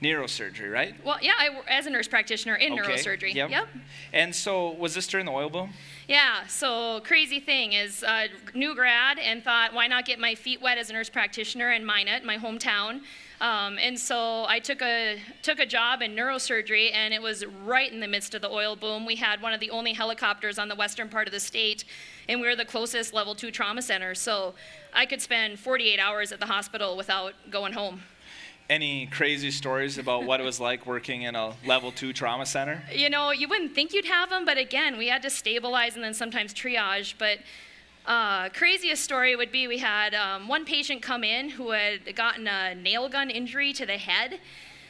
neurosurgery, right? Well, yeah, as a nurse practitioner in neurosurgery. Yep. And so was this during the oil boom? Yeah, so crazy thing is new grad and thought, why not get my feet wet as a nurse practitioner in Minot, my hometown. And so I took a job in neurosurgery, and it was right in the midst of the oil boom. We had one of the only helicopters on the western part of the state, and we were the closest level 2 trauma center. So I could spend 48 hours at the hospital without going home. Any crazy stories about what it was like working in a level 2 trauma center? You wouldn't think you'd have them, but again, we had to stabilize and then sometimes triage. But craziest story would be we had one patient come in who had gotten a nail gun injury to the head.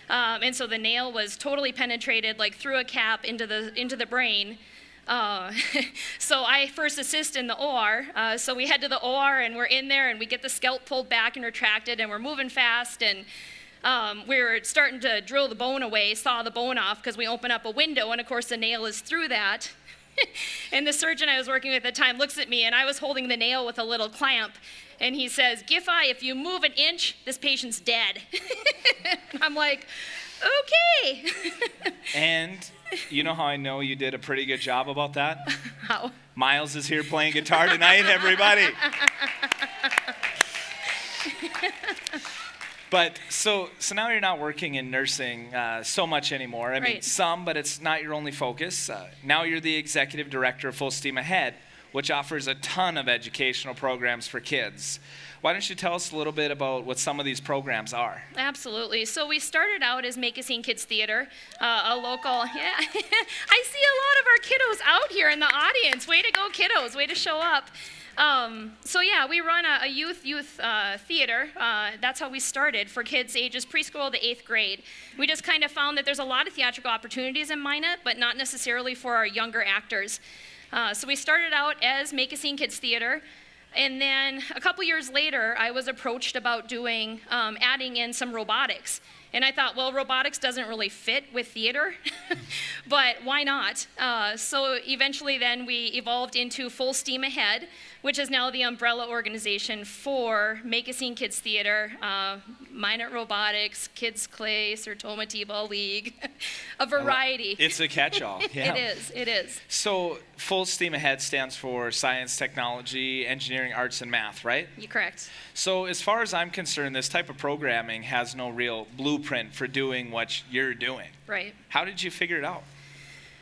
And so the nail was totally penetrated through a cap into the brain. So I first assist in the OR. So we head to the OR and we're in there and we get the scalp pulled back and retracted and we're moving fast and we're starting to drill the bone away, saw the bone off because we open up a window and of course the nail is through that. And the surgeon I was working with at the time looks at me and I was holding the nail with a little clamp and he says, "Giffey, if you move an inch, this patient's dead." I'm like, okay. And you know how I know you did a pretty good job about that? How? Myles is here playing guitar tonight, everybody. But so now you're not working in nursing so much anymore. I mean, Right. some, but it's not your only focus. Now you're the executive director of Full Steam Ahead, which offers a ton of educational programs for kids. Why don't you tell us a little bit about what some of these programs are? Absolutely. So we started out as Make a Scene Kids Theater, a local, yeah. I see a lot of our kiddos out here in the audience. Way to go, kiddos. Way to show up. So yeah, we run a youth theater. That's how we started for kids ages preschool to 8th grade. We just kind of found that there's a lot of theatrical opportunities in Minot, but not necessarily for our younger actors. So we started out as Make a Scene Kids Theater. And then a couple years later, I was approached about doing, adding in some robotics. And I thought, well, robotics doesn't really fit with theater, but why not? So eventually then we evolved into Full Steam Ahead, which is now the umbrella organization for Make a Scene Kids Theater, Minot Robotics, Kids Clay, Sertoma T-Ball League, a variety. It's a catch-all. Yeah. It is. So Full Steam Ahead stands for science, technology, engineering, arts, and math, right? You're correct. So as far as I'm concerned, this type of programming has no real blueprint for doing what you're doing. Right. How did you figure it out?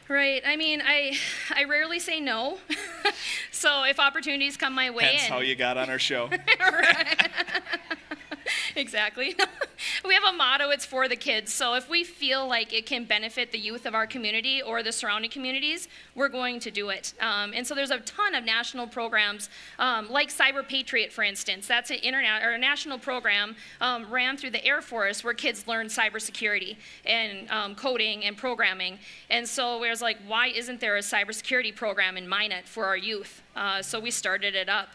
Right. I mean, I rarely say no. So if opportunities come my way. Hence how you got on our show. Exactly. We have a motto, it's for the kids. So if we feel like it can benefit the youth of our community or the surrounding communities, we're going to do it. And so there's a ton of national programs, like Cyber Patriot, for instance. That's a national program ran through the Air Force where kids learn cybersecurity and coding and programming. And so we was like, why isn't there a cybersecurity program in Minot for our youth? So we started it up.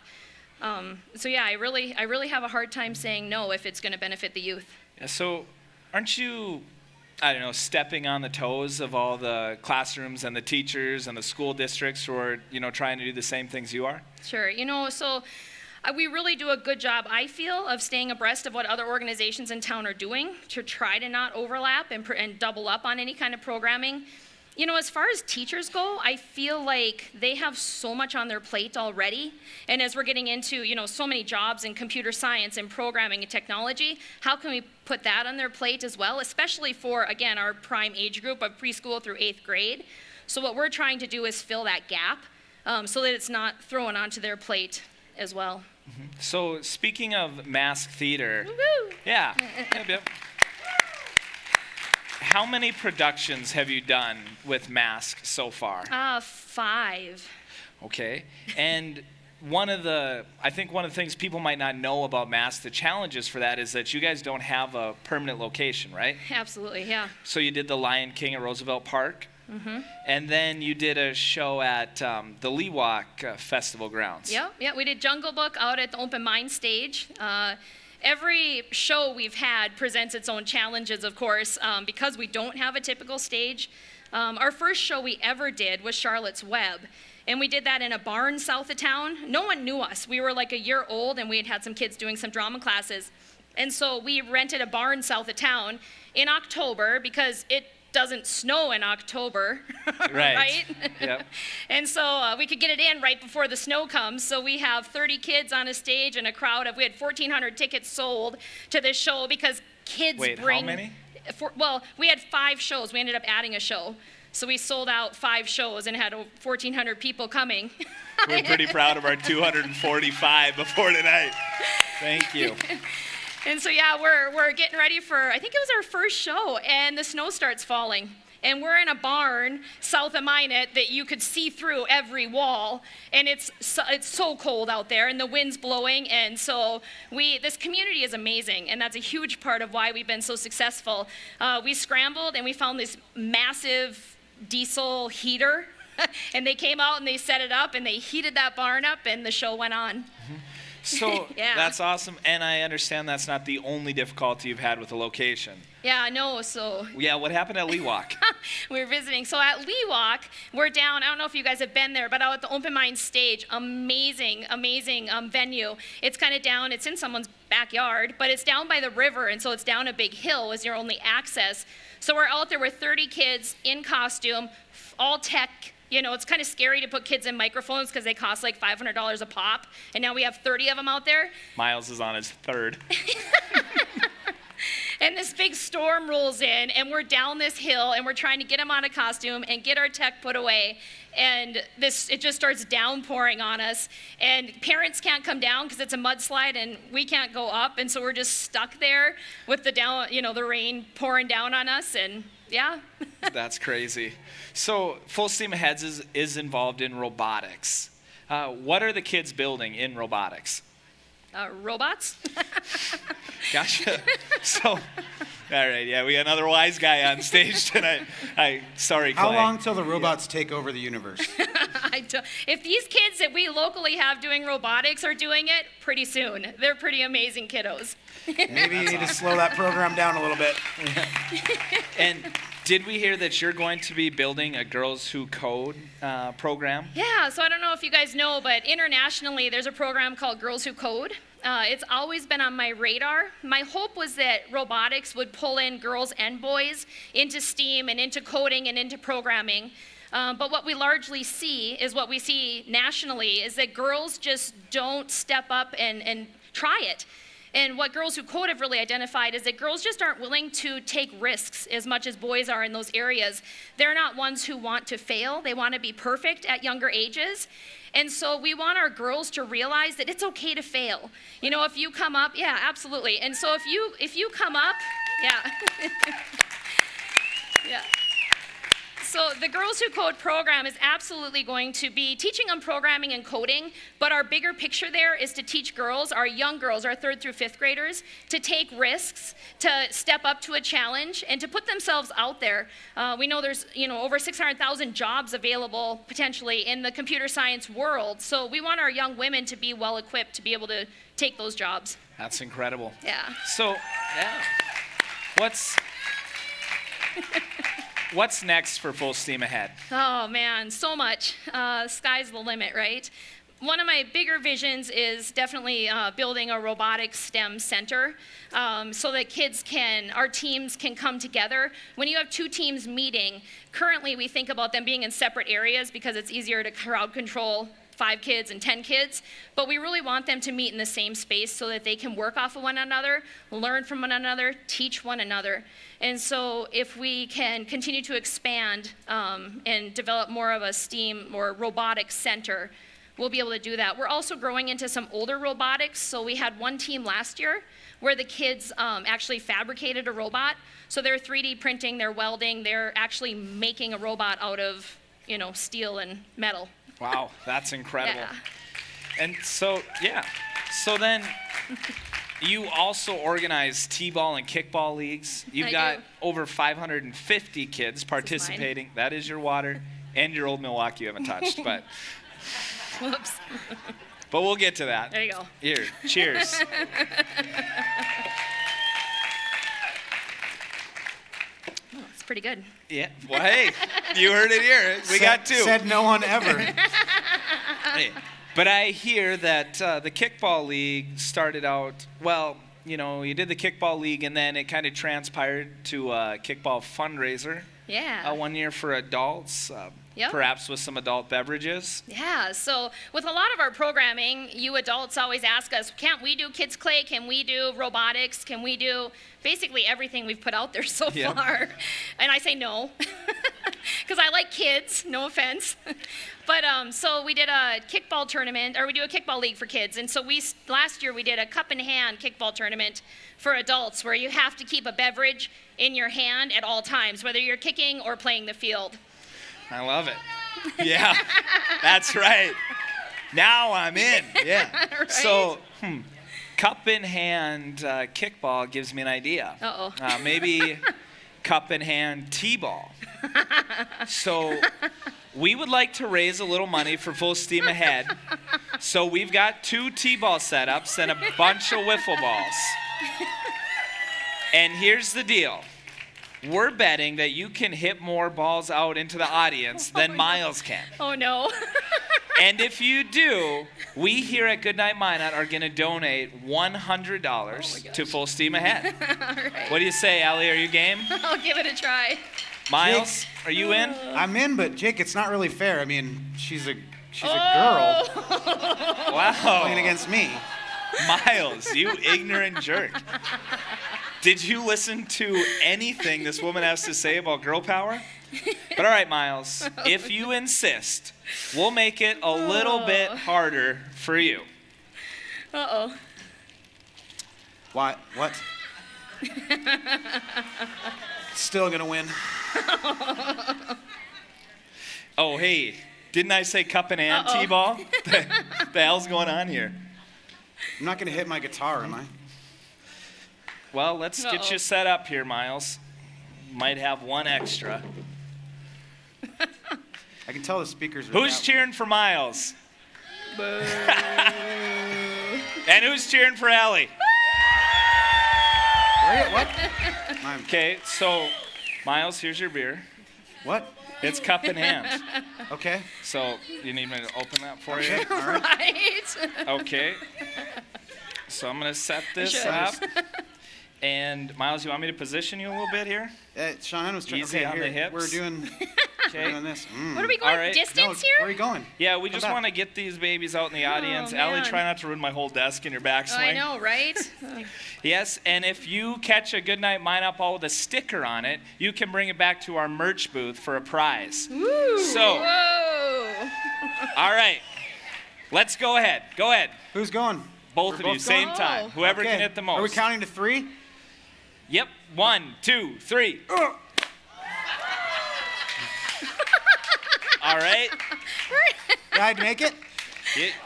So yeah, I really have a hard time saying no if it's going to benefit the youth. Yeah, so aren't you, I don't know, stepping on the toes of all the classrooms and the teachers and the school districts who are, trying to do the same things you are? Sure. So we really do a good job, I feel, of staying abreast of what other organizations in town are doing to try to not overlap and double up on any kind of programming. As far as teachers go, I feel like they have so much on their plate already. And as we're getting into, so many jobs in computer science and programming and technology, how can we put that on their plate as well, especially for, again, our prime age group of preschool through 8th grade. So what we're trying to do is fill that gap so that it's not thrown onto their plate as well. Mm-hmm. So speaking of mask theater, Woo-hoo! Yeah. Yep. How many productions have you done with Mask so far? 5. Okay. And I think one of the things people might not know about Mask, the challenges for that is that you guys don't have a permanent location, right? Absolutely, yeah. So you did the Lion King at Roosevelt Park. Mm-hmm. And then you did a show at the Leewalk Festival grounds. Yep, we did Jungle Book out at the Open Mind stage. Every show we've had presents its own challenges, of course, because we don't have a typical stage. Our first show we ever did was Charlotte's Web, and we did that in a barn south of town. No one knew us. We were like a year old, and we had some kids doing some drama classes. And so we rented a barn south of town in October because it doesn't snow in October, right? Yep. And so we could get it in right before the snow comes. So we have 30 kids on a stage and a crowd of, we had 1,400 tickets sold to this show because kids Wait, bring. how many? We had 5 shows. We ended up adding a show. So we sold out 5 shows and had 1,400 people coming. We're pretty proud of our 245 before tonight. Thank you. And so, yeah, we're getting ready for, I think it was our first show, and the snow starts falling. And we're in a barn south of Minot that you could see through every wall, and it's so cold out there, and the wind's blowing, and so this community is amazing, and that's a huge part of why we've been so successful. We scrambled, and we found this massive diesel heater And they came out and they set it up and they heated that barn up and the show went on. So Yeah. that's awesome. And I understand that's not the only difficulty you've had with the location. Yeah, I know. So Yeah, what happened at Leewalk? we were visiting. So at Leewalk, we're down. I don't know if you guys have been there, but out at the Open Mind Stage, amazing venue. It's kind of down. It's in someone's backyard, but it's down by the river, and so it's down a big hill is your only access. So we're out there with 30 kids in costume, all tech. You know, it's kind of scary to put kids in microphones because they cost like $500 a pop, and now we have 30 of them out there. Myles is on his third. And this big storm rolls in, and we're down this hill, and we're trying to get them out of costume and get our tech put away. And it just starts downpouring on us. And parents can't come down because it's a mudslide, and we can't go up. And so we're just stuck there with the rain pouring down on us. And yeah. That's crazy. So Full Steam Ahead is involved in robotics. What are the kids building in robotics? Robots? Gotcha. So, all right, yeah, we got another wise guy on stage tonight. Sorry, Clay. How long till the robots take over the universe? If these kids that we locally have doing robotics are doing it, pretty soon. They're pretty amazing kiddos. Maybe you need to slow that program down a little bit. And did we hear that you're going to be building a Girls Who Code program? Yeah, so I don't know if you guys know, but internationally there's a program called Girls Who Code. It's always been on my radar. My hope was that robotics would pull in girls and boys into STEAM and into coding and into programming. But what we largely see is what we see nationally is that girls just don't step up and try it. And what Girls Who Code have really identified is that girls just aren't willing to take risks as much as boys are in those areas. They're not ones who want to fail. They want to be perfect at younger ages. And so we want our girls to realize that it's okay to fail. You know, if you come up, yeah, absolutely. And so if you come up, yeah. Yeah. So the Girls Who Code program is absolutely going to be teaching them programming and coding, but our bigger picture there is to teach girls, our young girls, our 3rd through 5th graders, to take risks, to step up to a challenge, and to put themselves out there. We know there's over 600,000 jobs available potentially in the computer science world, so we want our young women to be well equipped to be able to take those jobs. That's incredible. Yeah. So, yeah. What's next for Full Steam Ahead? Oh man, so much. Sky's the limit, right? One of my bigger visions is definitely building a robotics STEM center so that our teams can come together. When you have 2 teams meeting, currently we think about them being in separate areas because it's easier to crowd control 5 kids and 10 kids, but we really want them to meet in the same space so that they can work off of one another, learn from one another, teach one another. And so if we can continue to expand and develop more of a STEAM or robotics center, we'll be able to do that. We're also growing into some older robotics. So we had one team last year where the kids actually fabricated a robot. So they're 3D printing, they're welding, they're actually making a robot out of steel and metal. Wow, that's incredible. Yeah. And so, yeah. So then you also organize T-ball and kickball leagues. You've got over 550 kids participating. That is your water and your Old Milwaukee you haven't touched, but Whoops. But we'll get to that. There you go. Here, cheers. Oh, it's pretty good. Yeah. Well, hey, you heard it here. We got 2. Said no one ever. Hey, but I hear that the kickball league started out, well, you did the kickball league and then it kind of transpired to a kickball fundraiser. Yeah. One year for adults, Yep. perhaps with some adult beverages. Yeah, so with a lot of our programming, you adults always ask us, can't we do Kids Clay? Can we do robotics? Can we do basically everything we've put out there so far? And I say no, because I like kids, no offense. But so we did a kickball tournament, or we do a kickball league for kids. And so last year we did a cup in hand kickball tournament for adults where you have to keep a beverage in your hand at all times, whether you're kicking or playing the field. I love it. Yeah, that's right. Now I'm in. Yeah. Right? So, cup in hand kickball gives me an idea. Uh-oh. Maybe cup in hand T-ball. So, we would like to raise a little money for Full Steam Ahead. So we've got 2 T-ball setups and a bunch of wiffle balls. And here's the deal. We're betting that you can hit more balls out into the audience than Myles can. Oh, no. And if you do, we here at Goodnight Minot are going to donate $100 to Full Steam Ahead. All right. What do you say, Allie? Are you game? I'll give it a try. Myles, are you in? I'm in, but Jake, it's not really fair. I mean, she's a girl Wow. playing against me. Myles, you ignorant jerk. Did you listen to anything this woman has to say about girl power? But all right, Myles, if you insist, we'll make it a little bit harder for you. Uh-oh. What? Still gonna win. Oh, hey, didn't I say cup and hand T-ball? The hell's going on here? I'm not gonna hit my guitar, am I? Well, let's get you set up here, Myles. Might have one extra. I can tell the speakers are Who's out. cheering for Myles? And who's cheering for Allie? What? Okay, so Myles, here's your beer. What? It's cup in hand. Okay. So you need me to open that for Okay, you? all right. Right. Okay. So I'm gonna set this up. And Myles, you want me to position you a little bit here? Sean was trying. Easy Okay, on here, the hips. We're doing this. What are we going, All right. distance here? Where are you going? Yeah, we Come just back. want to get these babies out in the audience. Allie, man. try not to ruin my whole desk in your backswing. I know, right? Yes, and if you catch a Goodnight Minot ball with a sticker on it, you can bring it back to our merch booth for a prize. Woo! So, Whoa! all right, let's go ahead. Go ahead. Who's going? Both We're of you, both same going? time. Whoever Okay. can hit the most. Are we counting to 3? Yep. 1, 2, 3. All right. Did I make it?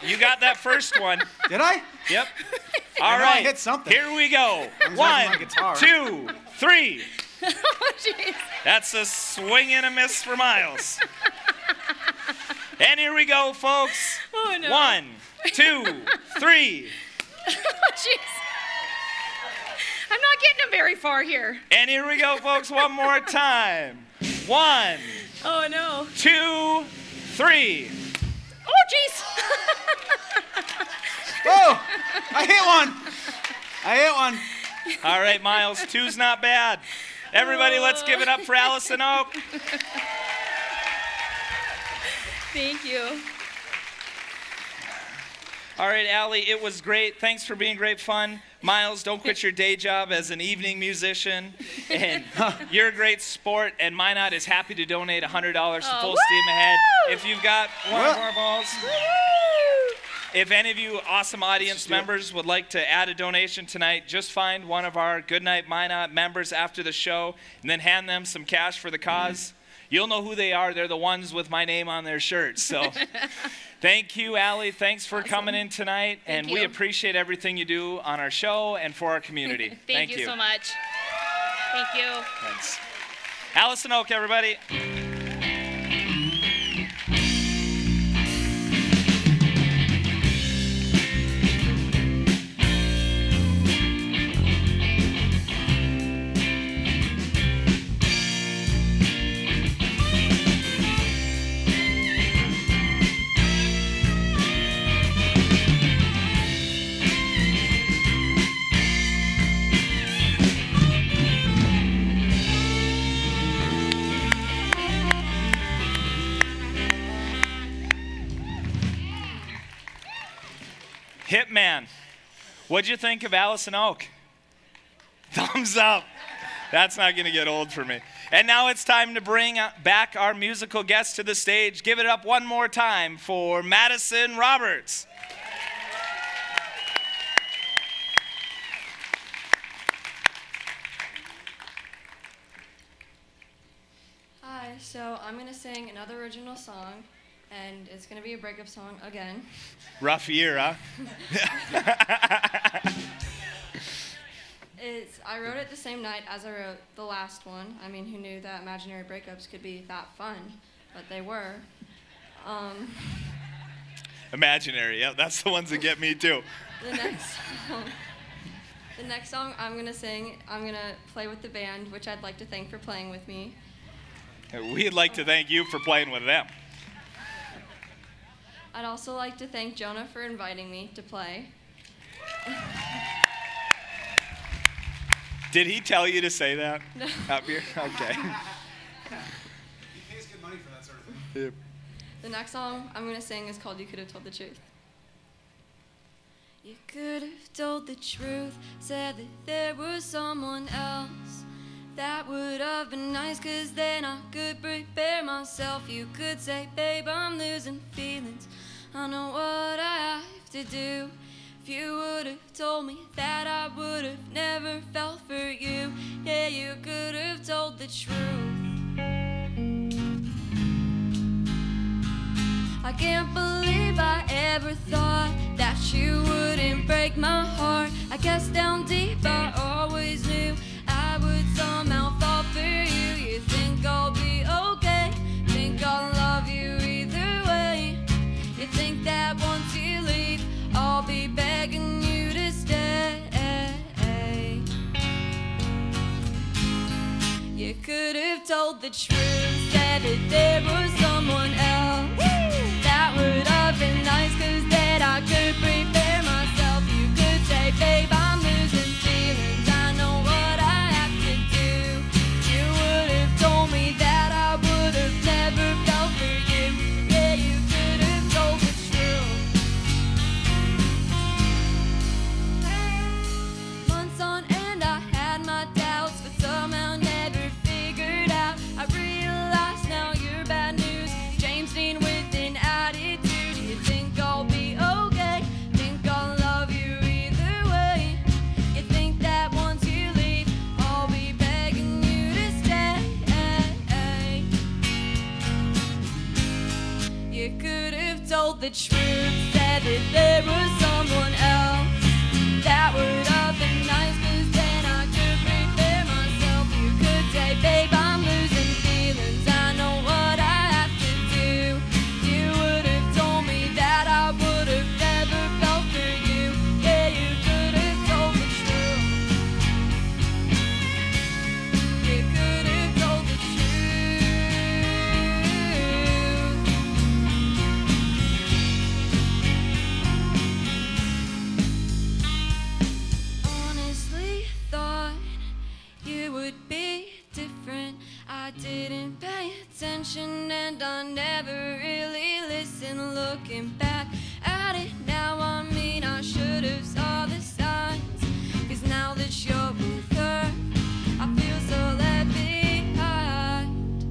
You got that first one. Did I? Yep. I All know I right. hit something. Here we go. I'm grabbing my 1, guitar. 2, 3. Oh, jeez. That's a swing and a miss for Myles. And here we go, folks. Oh, no. 1, 2, 3. Oh, jeez. I'm not getting them very far here. And here we go, folks, one more time. 1, Oh, no. 2, 3. Oh, jeez. Whoa! I hit one. All right, Myles, 2's not bad. Everybody, let's give it up for Allison Oak. Thank you. All right, Allie, it was great. Thanks for being great fun. Myles, don't quit your day job as an evening musician. And you're a great sport, and Minot is happy to donate $100 to Full Steam Ahead. If you've got one of our balls. If any of you awesome audience members would like to add a donation tonight, just find one of our Goodnight Minot members after the show and then hand them some cash for the cause. You'll know who they are. They're the ones with my name on their shirts. So thank you, Allie. Thanks for coming in tonight. And we appreciate everything you do on our show and for our community. Thank you so much. Thank you. Thanks. Allison Oak, everybody. Hitman, what'd you think of Allison Oak? Thumbs up. That's not going to get old for me. And now it's time to bring back our musical guest to the stage. Give it up one more time for Madie Roberts. Hi, so I'm going to sing another original song, and it's going to be a breakup song again. Rough year, huh? I wrote it the same night as I wrote the last one. I mean, who knew that imaginary breakups could be that fun? But they were. Imaginary, yeah, that's the ones that get me too. The next song I'm gonna sing, I'm gonna play with the band, which I'd like to thank for playing with me. We'd like to thank you for playing with them. I'd also like to thank Jonah for inviting me to play. Did he tell you to say that? No. Up here? Okay. He pays good money for that sort of thing. Yep. The next song I'm gonna sing is called You Could Have Told the Truth. You could have told the truth, said that there was someone else. That would have been nice, 'cause then I could prepare myself. You could say, babe, I'm losing feelings. I know what I have to do. If you would have told me that, I would have never felt for you. Yeah, you could have told the truth. I can't believe I ever thought that you wouldn't break my heart. I guess down deep I always knew I would somehow fall for you. You think I'll be okay, think I'll love you either way. You think that once you leave, I'll be begging you to stay. You could have told the truth, said that there was someone else. That would have been nice, 'cause then I could prepare myself. You could say, babe, I'm losing feelings. I know what I have to do. You would have told me that, I would have never felt for you. Yeah, you could have told the truth. Months on end I had my doubts, but somehow never figured out. I realize now you're bad news. James Dean with an attitude. You think I'll be okay, think I'll love you either way. You think that once you leave, I'll be begging you to stay. You could have told the truth, said that there was someone else. That would have been nice, 'cause then I could prepare myself. You could say, babe, I'm losing feelings. I know what I have to do. You would have told me that, I would have never felt for you. Yeah, you could have told the truth. You could have told the honestly thought you would be different. I didn't pay attention and I never really listened. Looking back at it now, I mean I should have saw the signs. 'Cause now that you're with her, I feel so left behind.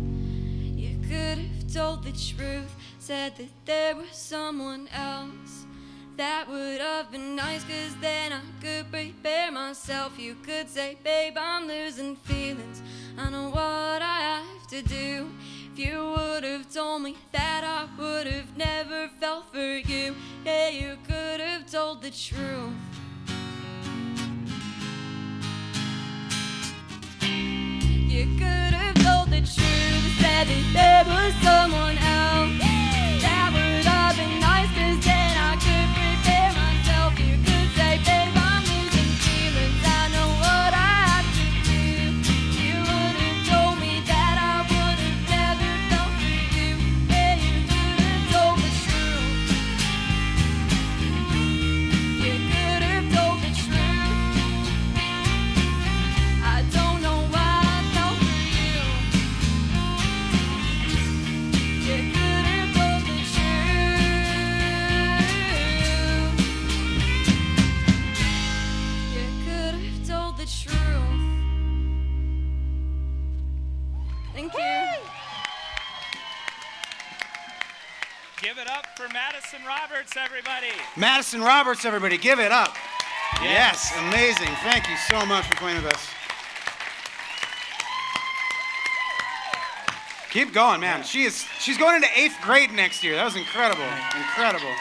You could have told the truth, said that there was someone else. That would have been nice, 'cause then I could prepare myself. You could say, babe, I'm losing feelings. I know what I have to do. If you would have told me that, I would have never felt for you. Yeah, you could have told the truth. You could have told the truth, said that there was someone else. That would have been nice, 'cause then I could prepare myself. You could say, babe, I'm losing feelings. I know what I have to do. You would have told me that, I would have never felt for you. Yeah, you could have told the truth. You could have told the truth. I don't know why I felt for you. You could have told the truth. You could have told the truth. Thank you. Give it up for Madison Roberts, everybody. Madison Roberts, everybody, give it up. Yes, amazing. Thank you so much for playing with us. Keep going, man. She's going into 8th grade next year. That was incredible. Incredible.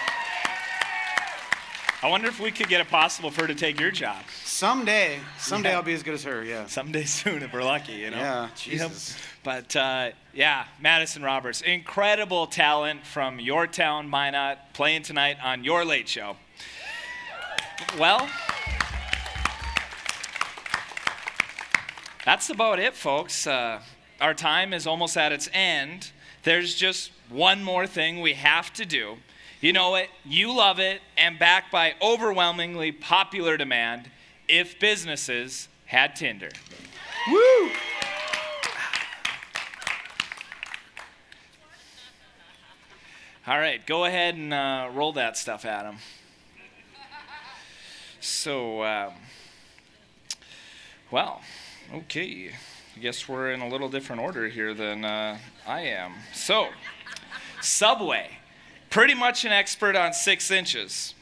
I wonder if we could get it possible for her to take your job. Someday I'll be as good as her, yeah. Someday soon if we're lucky, you know? Yeah, Jesus. But, yeah, Madison Roberts, incredible talent from your town, Minot, playing tonight on your late show. Well, that's about it, folks. Our time is almost at its end. There's just one more thing we have to do. You know it, you love it, and backed by overwhelmingly popular demand, if businesses had Tinder. Woo! All right, go ahead and roll that stuff, Adam. So, well, okay. I guess we're in a little different order here than I am. So, Subway. Pretty much an expert on 6 inches.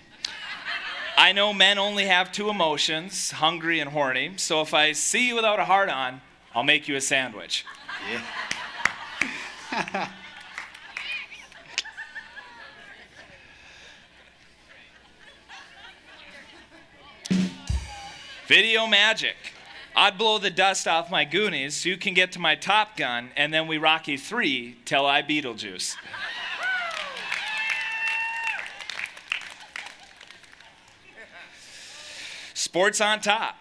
I know men only have 2 emotions, hungry and horny, so if I see you without a heart on, I'll make you a sandwich. Yeah. Video magic. I'd blow the dust off my Goonies so you can get to my Top Gun, and then we Rocky 3 till I Beetlejuice. Sports on top.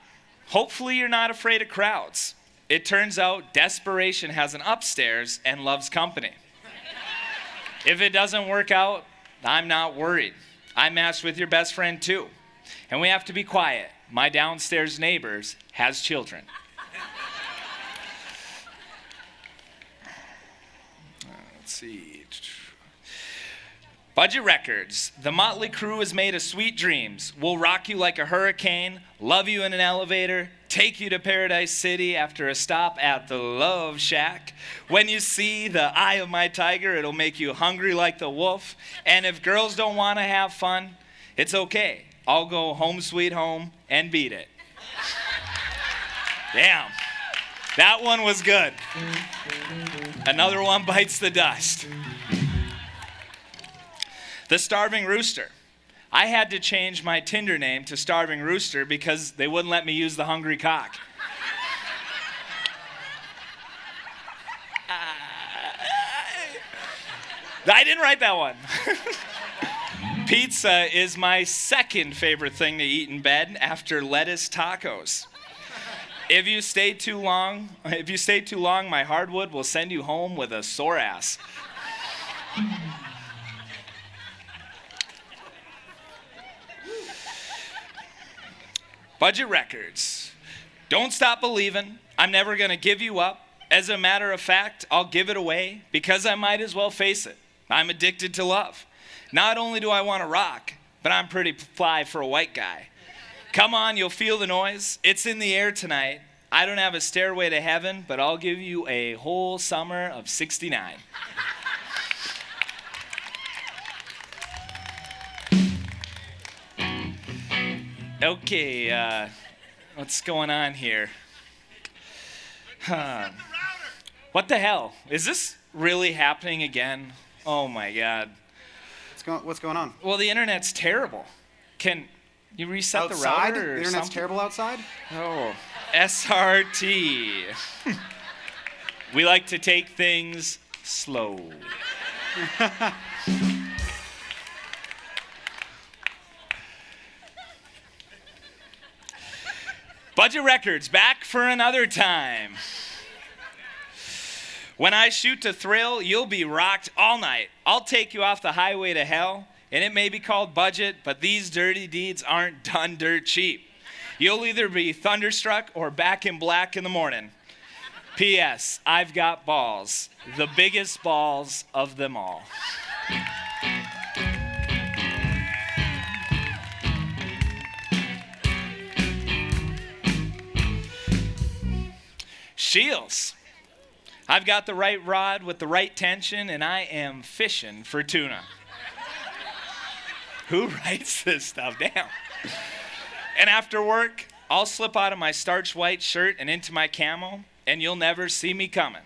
Hopefully you're not afraid of crowds. It turns out desperation has an upstairs and loves company. If it doesn't work out, I'm not worried. I matched with your best friend too. And we have to be quiet. My downstairs neighbors has children. Let's see. Budget Records. The Motley Crew is made of sweet dreams. We'll rock you like a hurricane, love you in an elevator, take you to Paradise City after a stop at the Love Shack. When you see the eye of my tiger, it'll make you hungry like the wolf. And if girls don't want to have fun, it's okay. I'll go home sweet home and beat it. Damn. That one was good. Another one bites the dust. The Starving Rooster. I had to change my Tinder name to Starving Rooster because they wouldn't let me use the hungry cock. I didn't write that one. Pizza is my second favorite thing to eat in bed after lettuce tacos. If you stay too long, my hardwood will send you home with a sore ass. Budget Records. Don't stop believing. I'm never going to give you up. As a matter of fact, I'll give it away because I might as well face it. I'm addicted to love. Not only do I want to rock, but I'm pretty fly for a white guy. Come on, you'll feel the noise. It's in the air tonight. I don't have a stairway to heaven, but I'll give you a whole summer of 69. Okay, what's going on here? What the hell? Is this really happening again? Oh my God. What's going on? Well, the internet's terrible. Can you reset outside? The router? The internet's something? terrible outside? Oh, SRT. We like to take things slow. Budget Records, back for another time. When I shoot to thrill, you'll be rocked all night. I'll take you off the highway to hell, and it may be called budget, but these dirty deeds aren't done dirt cheap. You'll either be thunderstruck or back in black in the morning. P.S. I've got balls, the biggest balls of them all. Shields. I've got the right rod with the right tension, and I am fishing for tuna. Who writes this stuff? Damn. And after work, I'll slip out of my starch white shirt and into my camo, and you'll never see me coming.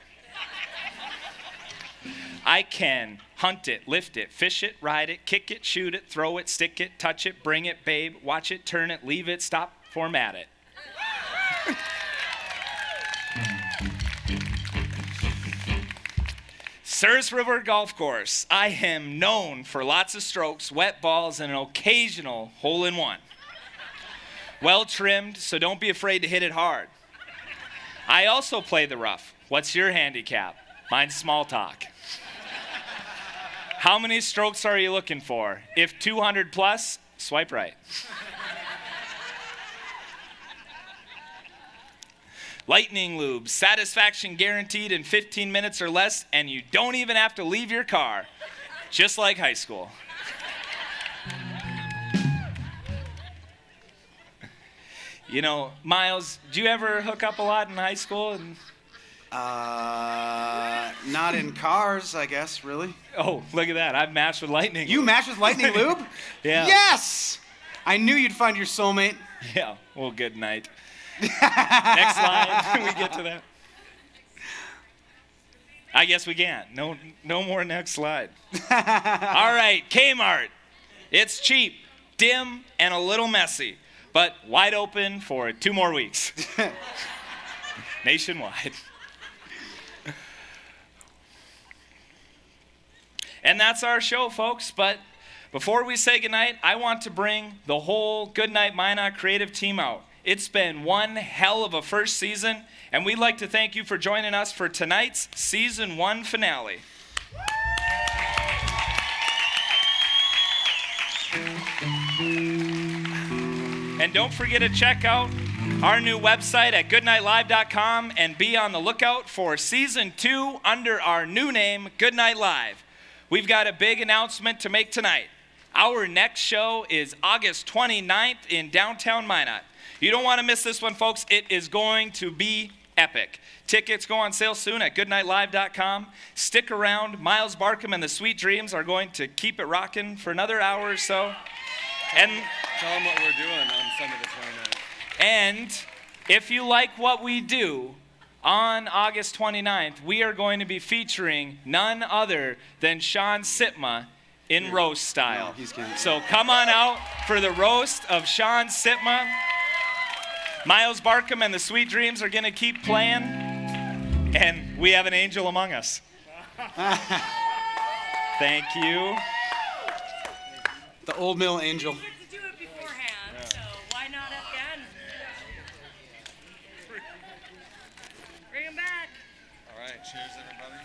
I can hunt it, lift it, fish it, ride it, kick it, shoot it, throw it, stick it, touch it, bring it, babe, watch it, turn it, leave it, stop, format it. Surrey River Golf Course. I am known for lots of strokes, wet balls, and an occasional hole-in-one. Well trimmed, so don't be afraid to hit it hard. I also play the rough. What's your handicap? Mine's small talk. How many strokes are you looking for? If 200 plus, swipe right. Lightning Lube, satisfaction guaranteed in 15 minutes or less, and you don't even have to leave your car. Just like high school. You know, Myles, did you ever hook up a lot in high school? Not in cars, I guess, really. Oh, look at that. I've matched with Lightning. You matched with Lightning Lube? Yeah. Yes! I knew you'd find your soulmate. Yeah, well, good night. Next slide. Can we get to that? I guess we can't. No more next slide. All right, Kmart. It's cheap, dim, and a little messy, but wide open for 2 more weeks. Nationwide. And that's our show, folks. But before we say goodnight, I want to bring the whole Goodnight Minot creative team out. It's been one hell of a first season, and we'd like to thank you for joining us for tonight's Season 1 finale. And don't forget to check out our new website at goodnightlive.com and be on the lookout for Season 2 under our new name, Goodnight Live. We've got a big announcement to make tonight. Our next show is August 29th in downtown Minot. You don't want to miss this one, folks. It is going to be epic. Tickets go on sale soon at goodnightlive.com. Stick around. Myles Barcomb and the Sweet Dreams are going to keep it rocking for another hour or so. And tell them what we're doing on Sunday the 29th. And if you like what we do, on August 29th, we are going to be featuring none other than Sean Sitma in roast style. So come on out for the roast of Sean Sitma. Myles Barcomb and the Sweet Dreams are going to keep playing, and we have an angel among us. Thank you. The Old Mill Angel. Cheers, everybody.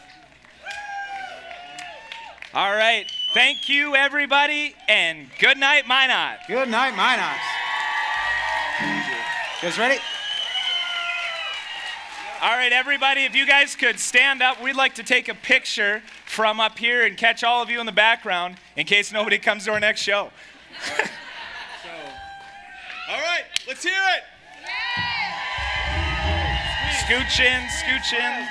All right. Thank you, everybody, and good night, Minot. Good night, Minot. You guys ready? All right, everybody, if you guys could stand up, we'd like to take a picture from up here and catch all of you in the background in case nobody comes to our next show. All right, let's hear it. Scooch in, scooch in.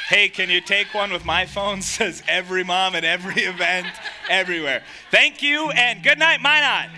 Hey, can you take one with my phone? Says every mom at every event, everywhere. Thank you, and good night, Minot.